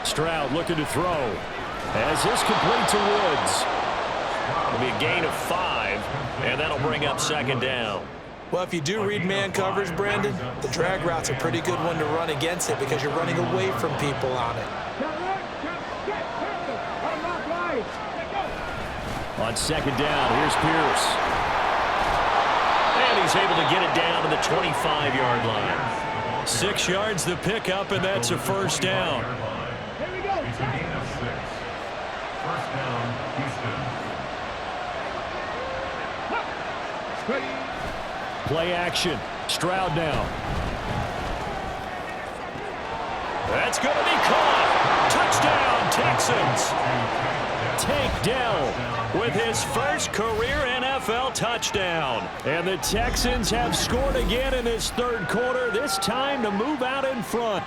Stroud looking to throw. As this complete to Woods. It'll be a gain of 5, and that'll bring up 2nd down. Well, if you do read man coverage, Brandon, the drag route's a pretty good one to run against it because you're running away from people on it. On 2nd down, here's Pierce. And he's able to get it down to the 25-yard line. 6 yards the pickup, and that's a 1st down. Here we go. First down, Houston. Play action. Stroud now. That's going to be caught. Touchdown, Texans. Tank Dell with his first career NFL touchdown. And the Texans have scored again in this 3rd quarter, this time to move out in front.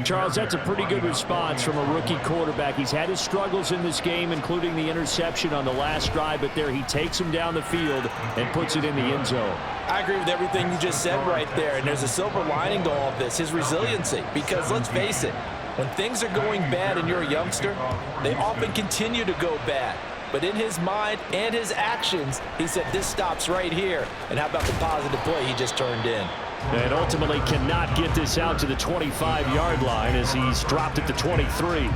Charles, that's a pretty good response from a rookie quarterback. He's had his struggles in this game, including the interception on the last drive, but there he takes him down the field and puts it in the end zone. I agree with everything you just said right there, and there's a silver lining to all of this, his resiliency, because let's face it, when things are going bad and you're a youngster, they often continue to go bad. but in his mind and his actions, he said this stops right here. And how about the positive play he just turned in? And ultimately cannot get this out to the 25-yard line as he's dropped at the 23.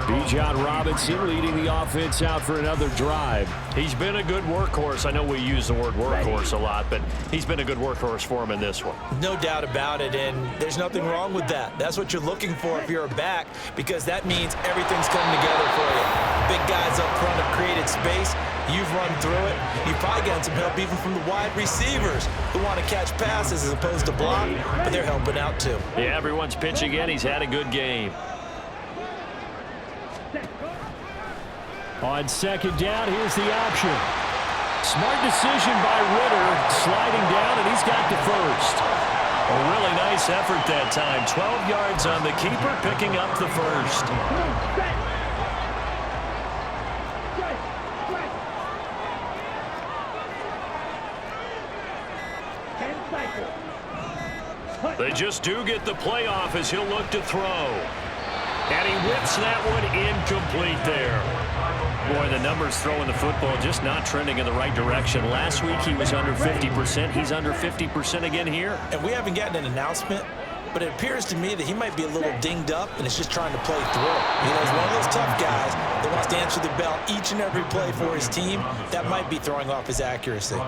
Bijan Robinson leading the offense out for another drive. He's been a good workhorse. I know we use the word workhorse a lot, but he's been a good workhorse for him in this one. No doubt about it, and there's nothing wrong with that. That's what you're looking for if you're a back, because that means everything's coming together for you. Big guys up front have created space. You've run through it. You've probably gotten some help even from the wide receivers who want to catch passes as opposed to block, but they're helping out too. Yeah, everyone's pitching in. He's had a good game. On second down, here's the option. Smart decision by Ritter, sliding down, and he's got the first. A really nice effort that time. 12 yards on the keeper, picking up the first. They just do get the playoff as he'll look to throw. And he whips that one incomplete there. Boy, the numbers throwing the football just not trending in the right direction. Last week he was under 50%. He's under 50% again here. And we haven't gotten an announcement, but it appears to me that he might be a little dinged up and is just trying to play through. You know, he's one of those tough guys that wants to answer the bell each and every play for his team. That might be throwing off his accuracy.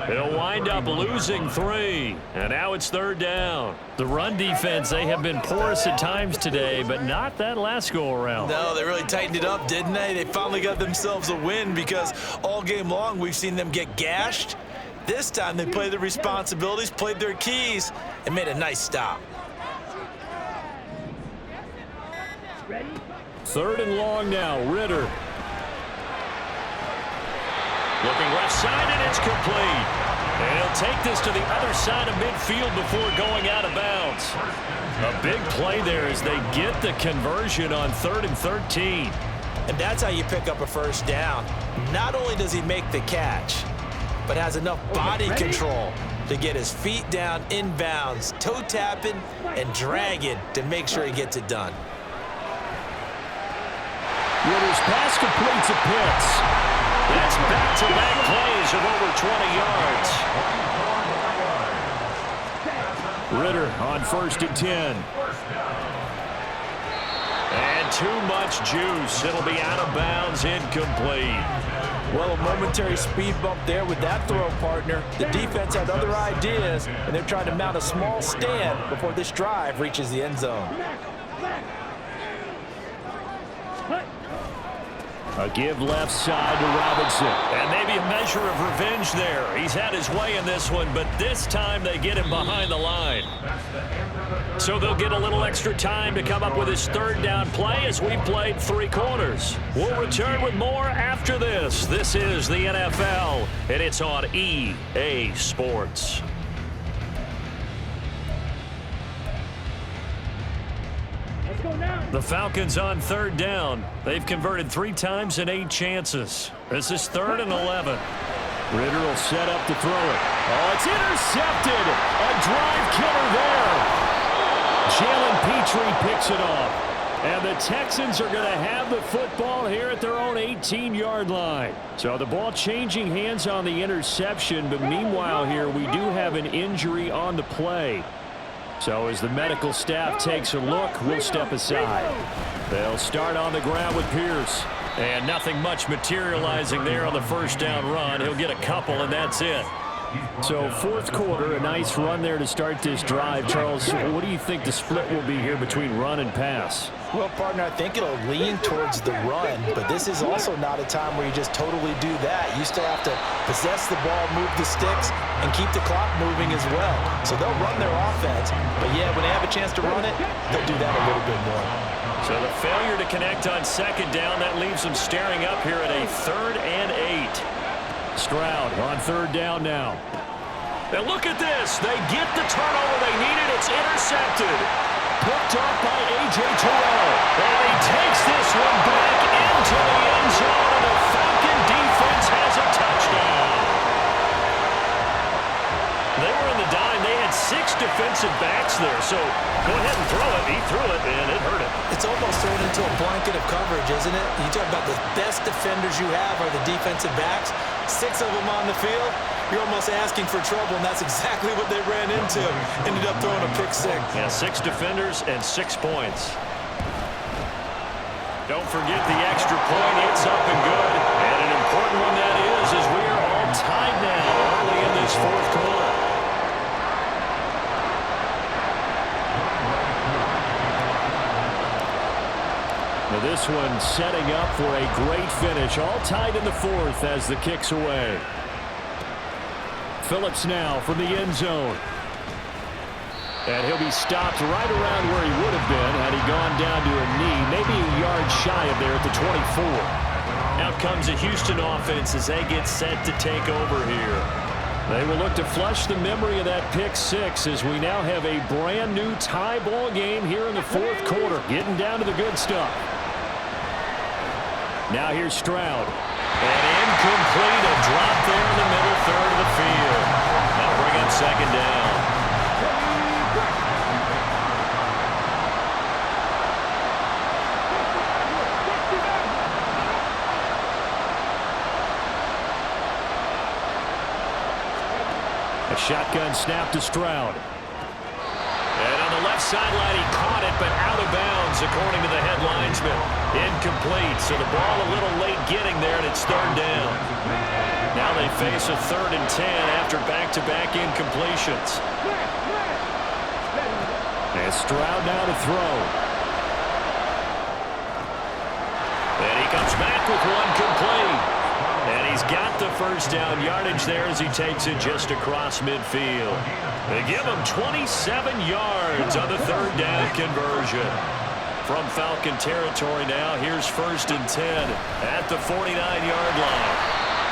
He'll wind up losing 3, and now it's third down. The run defense, they have been porous at times today, but not that last go-around. No, they really tightened it up, didn't they? They finally got themselves a win because all game long we've seen them get gashed. This time they played their responsibilities, played their keys, and made a nice stop. Third and long now, Ritter. Looking left side, and it's complete. And he'll take this to the other side of midfield before going out of bounds. A big play there as they get the conversion on 3rd and 13. And that's how you pick up a first down. Not only does he make the catch, but has enough body control to get his feet down inbounds, toe tapping and dragging to make sure he gets it done. Ritter's pass completes a Pitts. That's back-to-back plays of over 20 yards. Ritter on 1st and 10. And too much juice. It'll be out of bounds, incomplete. Well, a momentary speed bump there with that throw, partner. The defense had other ideas, and they're trying to mount a small stand before this drive reaches the end zone. A give left side to Robinson. And maybe a measure of revenge there. He's had his way in this one, but this time they get him behind the line. So they'll get a little extra time to come up with his third down play as we played 3 quarters. We'll return with more after this. This is the NFL, and it's on EA Sports. The Falcons on 3rd down. They've converted 3 times and 8 chances. This is 3rd and 11. Ritter will set up to throw it. Oh, it's intercepted. A drive killer there. Jalen Petrie picks it off. And the Texans are going to have the football here at their own 18-yard line. So the ball changing hands on the interception, but meanwhile here we do have an injury on the play. So as the medical staff takes a look, we'll step aside. They'll start on the ground with Pierce. And nothing much materializing there on the first down run. He'll get a couple, and that's it. So 4th quarter, a nice run there to start this drive. Charles, what do you think the split will be here between run and pass? Well, partner, I think it'll lean towards the run, but this is also not a time where you just totally do that. You still have to possess the ball, move the sticks, and keep the clock moving as well. So they'll run their offense, but yeah, when they have a chance to run it, they'll do that a little bit more. So the failure to connect on 2nd down, that leaves them staring up here at a 3rd and 8. Stroud on 3rd down now. And look at this. They get the turnover they needed. It's intercepted. Picked up by A.J. Terrell. And he takes this one back into the end zone, and the Falcon defense has a touchdown. They were in the dime. They had 6 defensive backs there, so go ahead and throw it. He threw it, and it hurt him. It's almost thrown into a blanket of coverage, isn't it? You talk about the best defenders you have are the defensive backs. 6 of them on the field. You're almost asking for trouble, and that's exactly what they ran into. Ended up throwing a pick 6. Yeah, 6 defenders and 6 points. Don't forget the extra point. It's up and good. And an important one that is, as we are all tied now early in this fourth quarter. Now this one setting up for a great finish. All tied in the fourth as the kick's away. Phillips now from the end zone. And he'll be stopped right around where he would have been had he gone down to a knee, maybe a yard shy of there at the 24. Out comes the Houston offense as they get set to take over here. They will look to flush the memory of that pick 6 as we now have a brand new tie ball game here in the fourth quarter. Getting down to the good stuff. Now here's Stroud. And incomplete, a drop there in the middle third of the field. That'll bring up second down. A shotgun snap to Stroud. And on the left sideline, he caught it, but out of bounds, according to the head linesman. Incomplete, so the ball a little late getting there, and it's third down. Now they face a 3rd and 10 after back-to-back incompletions. And Stroud now to throw. And he comes back with one complete. And he's got the first down yardage there as he takes it just across midfield. They give him 27 yards on the 3rd down conversion. From Falcon territory now, here's 1st and 10 at the 49-yard line.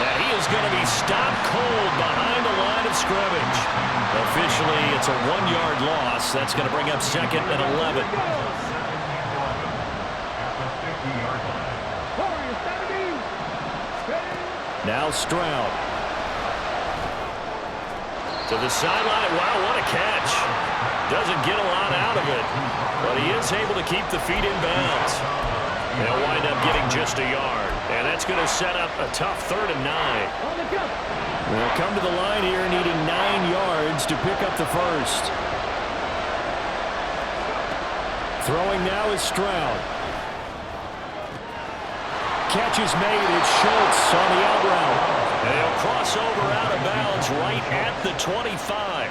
And he is going to be stopped cold behind the line of scrimmage. Officially, it's a 1-yard loss. That's going to bring up 2nd and 11. Now Stroud. To the sideline. Wow, what a catch. Doesn't get a lot out of it, but he is able to keep the feet in bounds. They'll wind up getting just a yard, and that's going to set up a tough 3rd and 9. They'll come to the line here needing 9 yards to pick up the first. Throwing now is Stroud. Catch is made. It's Schultz on the out route. And he'll cross over out of bounds right at the 25.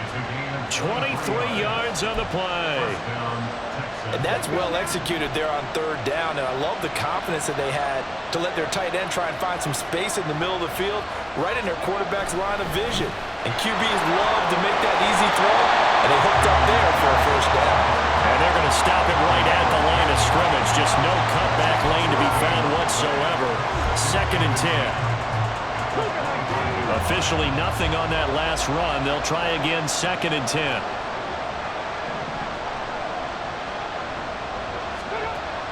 23 yards on the play. And that's well executed there on 3rd down, and I love the confidence that they had to let their tight end try and find some space in the middle of the field, right in their quarterback's line of vision. And QBs love to make that easy throw, and they hooked up there for a first down. And they're going to stop it right at the line of scrimmage. Just no cutback lane to be found whatsoever. 2nd and 10. Officially nothing on that last run. They'll try again 2nd and 10.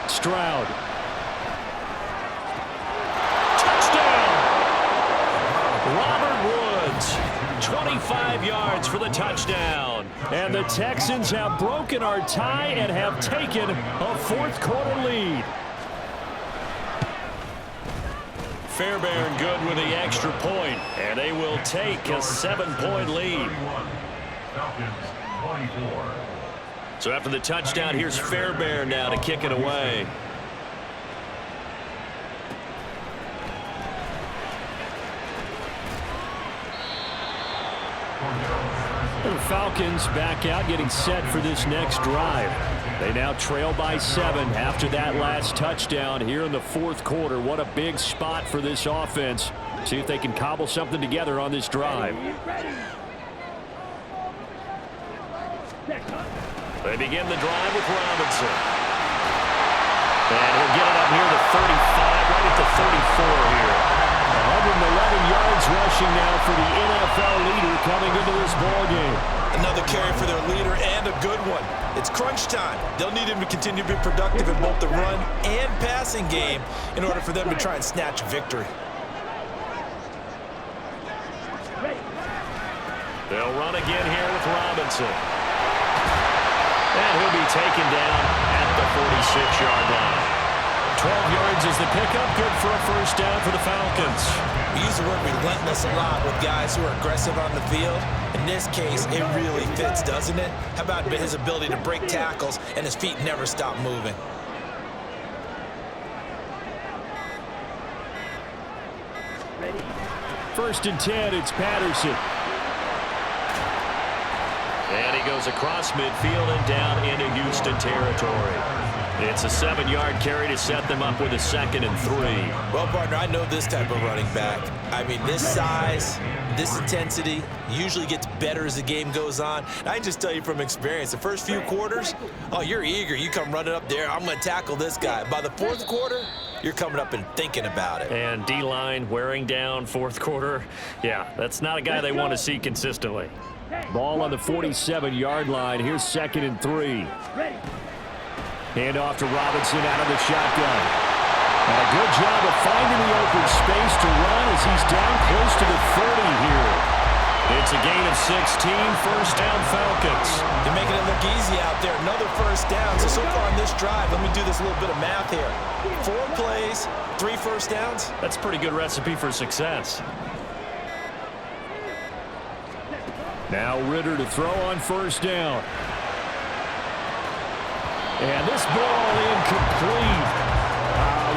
Stroud. Touchdown! Robert Woods. 25 yards for the touchdown. And the Texans have broken our tie and have taken a 4th quarter lead. Fairbairn good with the extra point, and they will take a 7-point lead. So after the touchdown, here's Fairbairn now to kick it away. The Falcons back out, getting set for this next drive. They now trail by 7 after that last touchdown here in the 4th quarter. What a big spot for this offense. See if they can cobble something together on this drive. They begin the drive with Robinson. And he'll get it up near the 35, right at the 34 here. 111 yards rushing now for the NFL leader coming into this ballgame. Another carry for their leader, and a good one. It's crunch time. They'll need him to continue to be productive in both the run and passing game in order for them to try and snatch victory. They'll run again here with Robinson. And he'll be taken down at the 47. 6-yard line. 12 yards is the pickup. Good for a first down for the Falcons. We use the word relentless a lot with guys who are aggressive on the field. In this case, it really fits, doesn't it? How about his ability to break tackles and his feet never stop moving? First and 10, it's Patterson. And he goes across midfield and down into Houston territory. It's a 7-yard carry to set them up with a 2nd and 3. Well, partner, I know this type of running back. I mean, this size, this intensity usually gets better as the game goes on. And I can just tell you from experience, the first few quarters, oh, you're eager. You come running up there, I'm going to tackle this guy. By the fourth quarter, you're coming up and thinking about it. And D-line wearing down fourth quarter. Yeah, that's not a guy they want to see consistently. Ball on the 47-yard line. Here's 2nd and 3. Hand off to Robinson out of the shotgun. And a good job of finding the open space to run as he's down close to the 30 here. It's a gain of 16, first down Falcons. They're making it look easy out there. Another first down. So far on this drive, let me do this little bit of math here. 4 plays, 3 first downs. That's a pretty good recipe for success. Now Ritter to throw on first down. And this ball incomplete.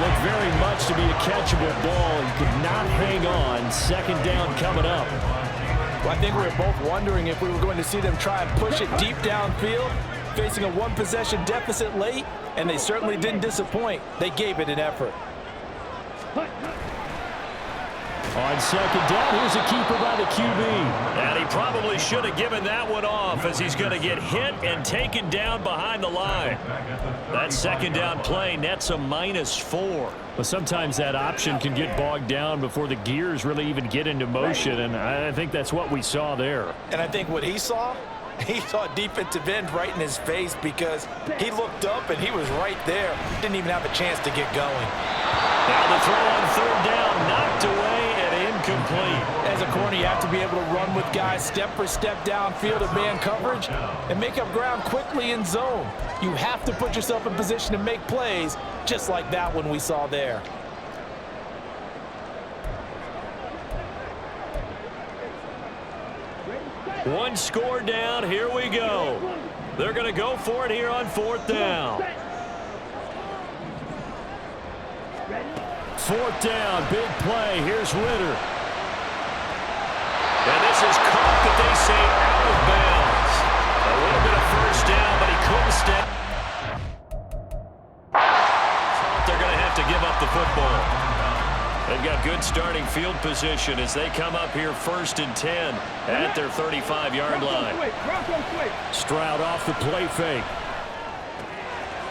Looked very much to be a catchable ball. He could not hang on. 2nd down coming up. Well, I think we were both wondering if we were going to see them try and push it deep downfield, facing a 1-possession deficit late, and they certainly didn't disappoint. They gave it an effort. On 2nd down, here's a keeper by the QB. And he probably should have given that one off as he's going to get hit and taken down behind the line. That 2nd down play nets a -4. Well, sometimes that option can get bogged down before the gears really even get into motion, and I think that's what we saw there. And I think what he saw defensive end right in his face because he looked up and he was right there. Didn't even have a chance to get going. Now the throw on 3rd down, knocked away and incomplete. As a corner, you have to be able to run with guys step for step downfield in man coverage and make up ground quickly in zone. You have to put yourself in position to make plays, just like that one we saw there. One score down, here we go. They're going to go for it here on 4th down. 4th down, big play. Here's Ritter. And this is caught, but they say out of bounds. A little bit of first down, but he couldn't step. They're going to have to give up the football. They've got good starting field position as they come up here 1st and 10 at their 35-yard line. Stroud off the play fake.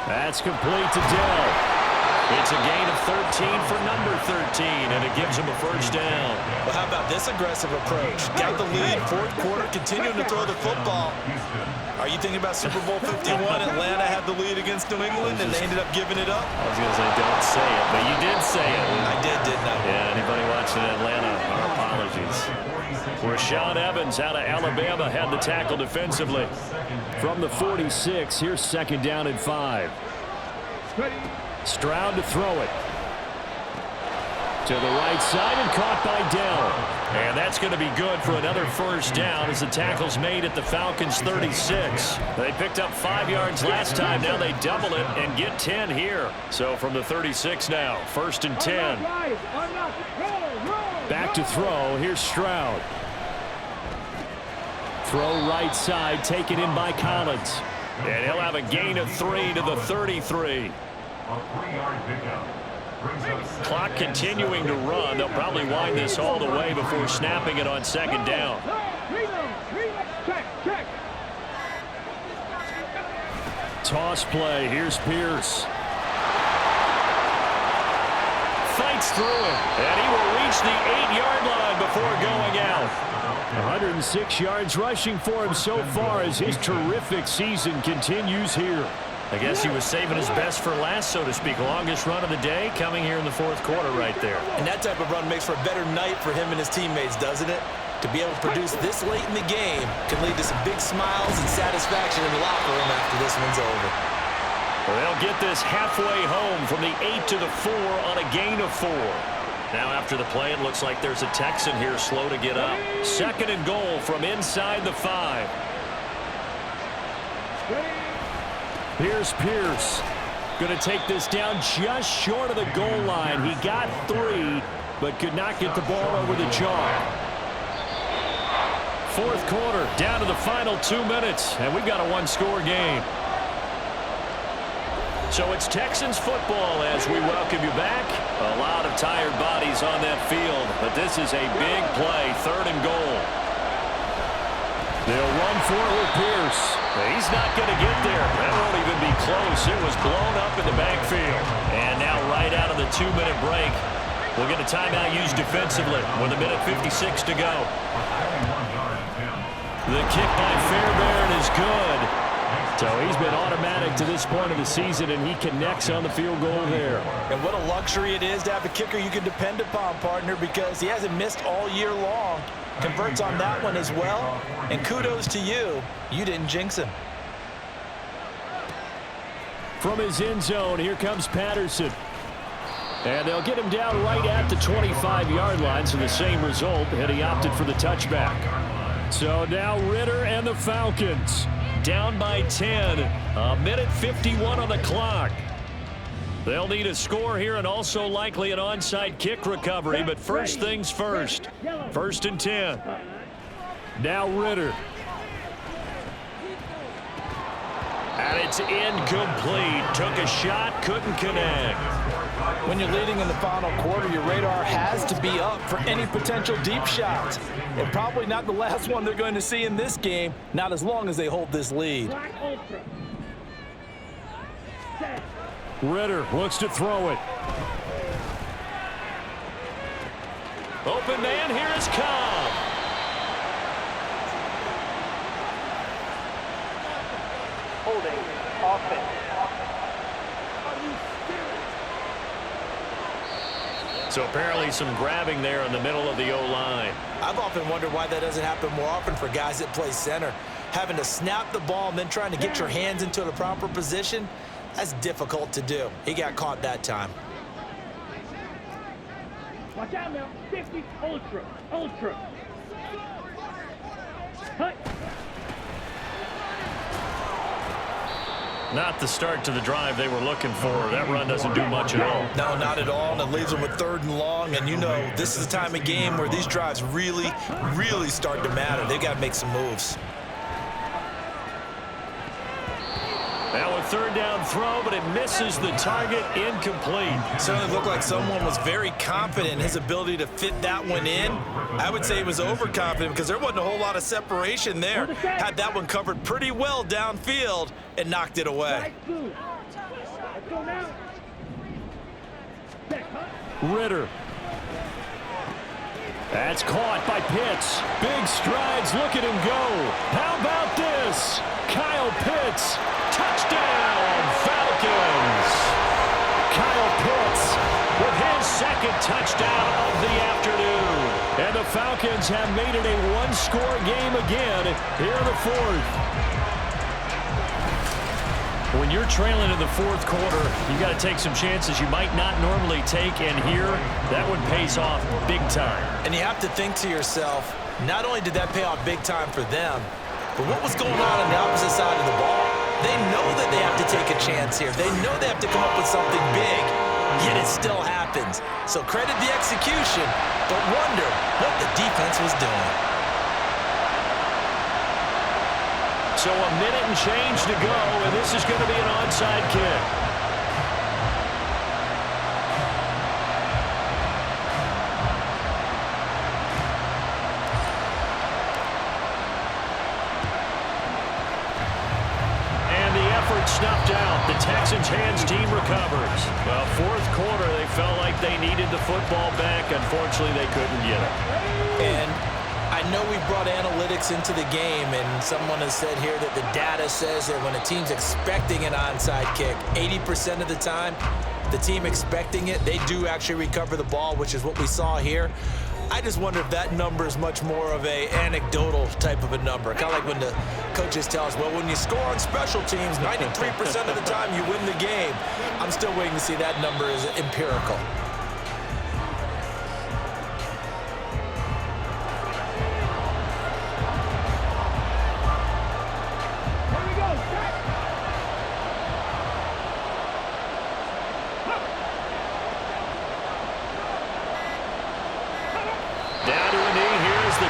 That's complete to Dell. It's a gain of 13 for number 13, and it gives him a first down. Well, how about this aggressive approach? Got the lead, 4th quarter, continuing to throw the football. Are you thinking about Super Bowl 51? Atlanta had the lead against New England, and they ended up giving it up? I was going to say, don't say it, but you did say it. I did, didn't I? Yeah, anybody watching Atlanta, our apologies. Rashaan Evans out of Alabama had the tackle defensively. From the 46, here's 2nd down and 5. Stroud to throw it. To the right side and caught by Dell. And that's going to be good for another first down as the tackle's made at the Falcons' 36. They picked up 5 yards last time. Now they double it and get 10 here. So from the 36 now, 1st and 10. Back to throw. Here's Stroud. Throw right side, taken in by Collins. And he'll have a gain of 3 to the 33. Clock continuing to run. They'll probably wind this all the way before snapping it on 2nd down. Toss play. Here's Pierce. Fights through it. And he will reach the 8-yard line before going out. 106 yards rushing for him so far as his terrific season continues here. I guess he was saving his best for last, so to speak. Longest run of the day coming here in the 4th quarter right there. And that type of run makes for a better night for him and his teammates, doesn't it? To be able to produce this late in the game can lead to some big smiles and satisfaction in the locker room after this one's over. They'll get this halfway home from the 8 to the 4 on a gain of 4. Now after the play, it looks like there's a Texan here slow to get up. 2nd and goal from inside the 5. Here's Pierce. Going to take this down just short of the goal line. He got 3, but could not get the ball over the chalk. 4th quarter, down to the final 2 minutes, and we've got a 1-score game. So it's Texans football as we welcome you back. A lot of tired bodies on that field, but this is a big play, 3rd and goal. They'll run for it with Pierce. He's not going to get there. That won't even be close. It was blown up in the backfield. And now right out of the 2-minute break, we'll get a timeout used defensively with 1:56 to go. The kick by Fairbairn is good. So he's been automatic to this point of the season, and he connects on the field goal there. And what a luxury it is to have a kicker you can depend upon, partner, because he hasn't missed all year long. Converts on that one as well. And kudos to you. You didn't jinx him. From his end zone, here comes Patterson. And they'll get him down right at the 25-yard line, so the same result, and he opted for the touchback. So now Ritter and the Falcons down by 10. 1:51 on the clock. They'll need a score here and also likely an onside kick recovery, but first things first. 1st and 10. Now Ritter. And it's incomplete. Took a shot, couldn't connect. When you're leading in the final quarter, your radar has to be up for any potential deep shots. And probably not the last one they're going to see in this game, not as long as they hold this lead. Ritter looks to throw it. Open man, here is Cobb. Holding offense. So apparently some grabbing there in the middle of the O-line. I've often wondered why that doesn't happen more often for guys that play center. Having to snap the ball and then trying to get your hands into the proper position, that's difficult to do. He got caught that time. Watch out now. 50 ultra. Ultra. Cut. Not the start to the drive they were looking for. That run doesn't do much at all. No, not at all, and it leaves them with 3rd and long, and you know this is the time of game where these drives really, really start to matter. They've got to make some moves. Now a 3rd down throw, but it misses the target, incomplete. Certainly looked like someone was very confident in his ability to fit that one in. I would say he was overconfident because there wasn't a whole lot of separation there. Had that one covered pretty well downfield and knocked it away. Let's go now. Ritter. That's caught by Pitts. Big strides, look at him go. How about this? Kyle Pitts, touchdown, Falcons. Kyle Pitts with his 2nd touchdown of the afternoon. And the Falcons have made it a 1-score game again here in the 4th. When you're trailing in the 4th quarter, you got to take some chances you might not normally take, and here, that one pays off big time. And you have to think to yourself, not only did that pay off big time for them, but what was going on the opposite side of the ball? They know that they have to take a chance here. They know they have to come up with something big, yet it still happens. So credit the execution, but wonder what the defense was doing. So a minute and change to go, and this is going to be an onside kick. And the effort snuffed out. The Texans' hands team recovers. Well, 4th quarter, they felt like they needed the football back. Unfortunately, they couldn't get it. And I know we brought analytics into the game, and someone has said here that the data says that when a team's expecting an onside kick, 80% of the time, the team expecting it, they do actually recover the ball, which is what we saw here. I just wonder if that number is much more of a anecdotal type of a number. Kind of like when the coaches tell us, well, when you score on special teams, 93% of the time you win the game. I'm still waiting to see that number is empirical.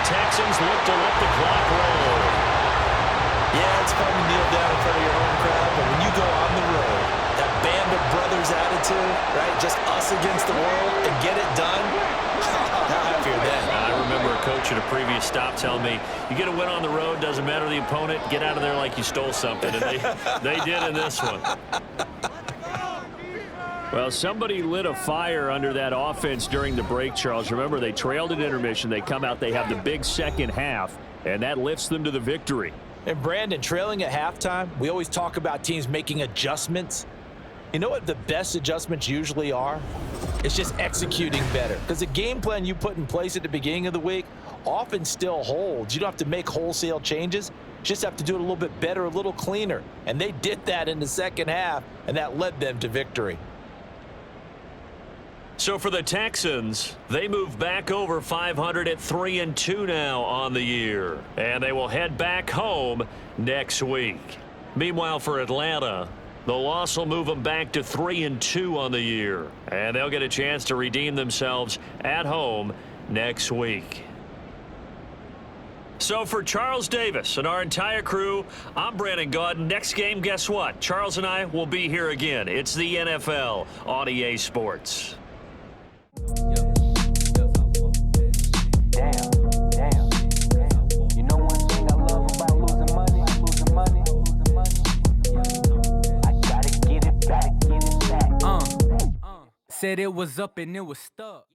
Texans look to let the clock roll. Yeah, it's fun to kneel down in front of your home crowd, but when you go on the road, that band of brothers attitude, right? Just us against the world and get it done. How happy are they? I remember a coach at a previous stop telling me, you get a win on the road, doesn't matter the opponent, get out of there like you stole something. And they did in this one. Well, somebody lit a fire under that offense during the break, Charles. Remember, they trailed at intermission. They come out, they have the big second half, and that lifts them to the victory. And Brandon, trailing at halftime, we always talk about teams making adjustments. You know what the best adjustments usually are? It's just executing better. Because the game plan you put in place at the beginning of the week often still holds. You don't have to make wholesale changes. You just have to do it a little bit better, a little cleaner. And they did that in the second half, and that led them to victory. So for the Texans, they move back over 500 at 3-2 now on the year. And they will head back home next week. Meanwhile, for Atlanta, the loss will move them back to 3-2 on the year. And they'll get a chance to redeem themselves at home next week. So for Charles Davis and our entire crew, I'm Brandon Gaudin. Next game, guess what? Charles and I will be here again. It's the NFL on EA Sports. Said it was up and it was stuck.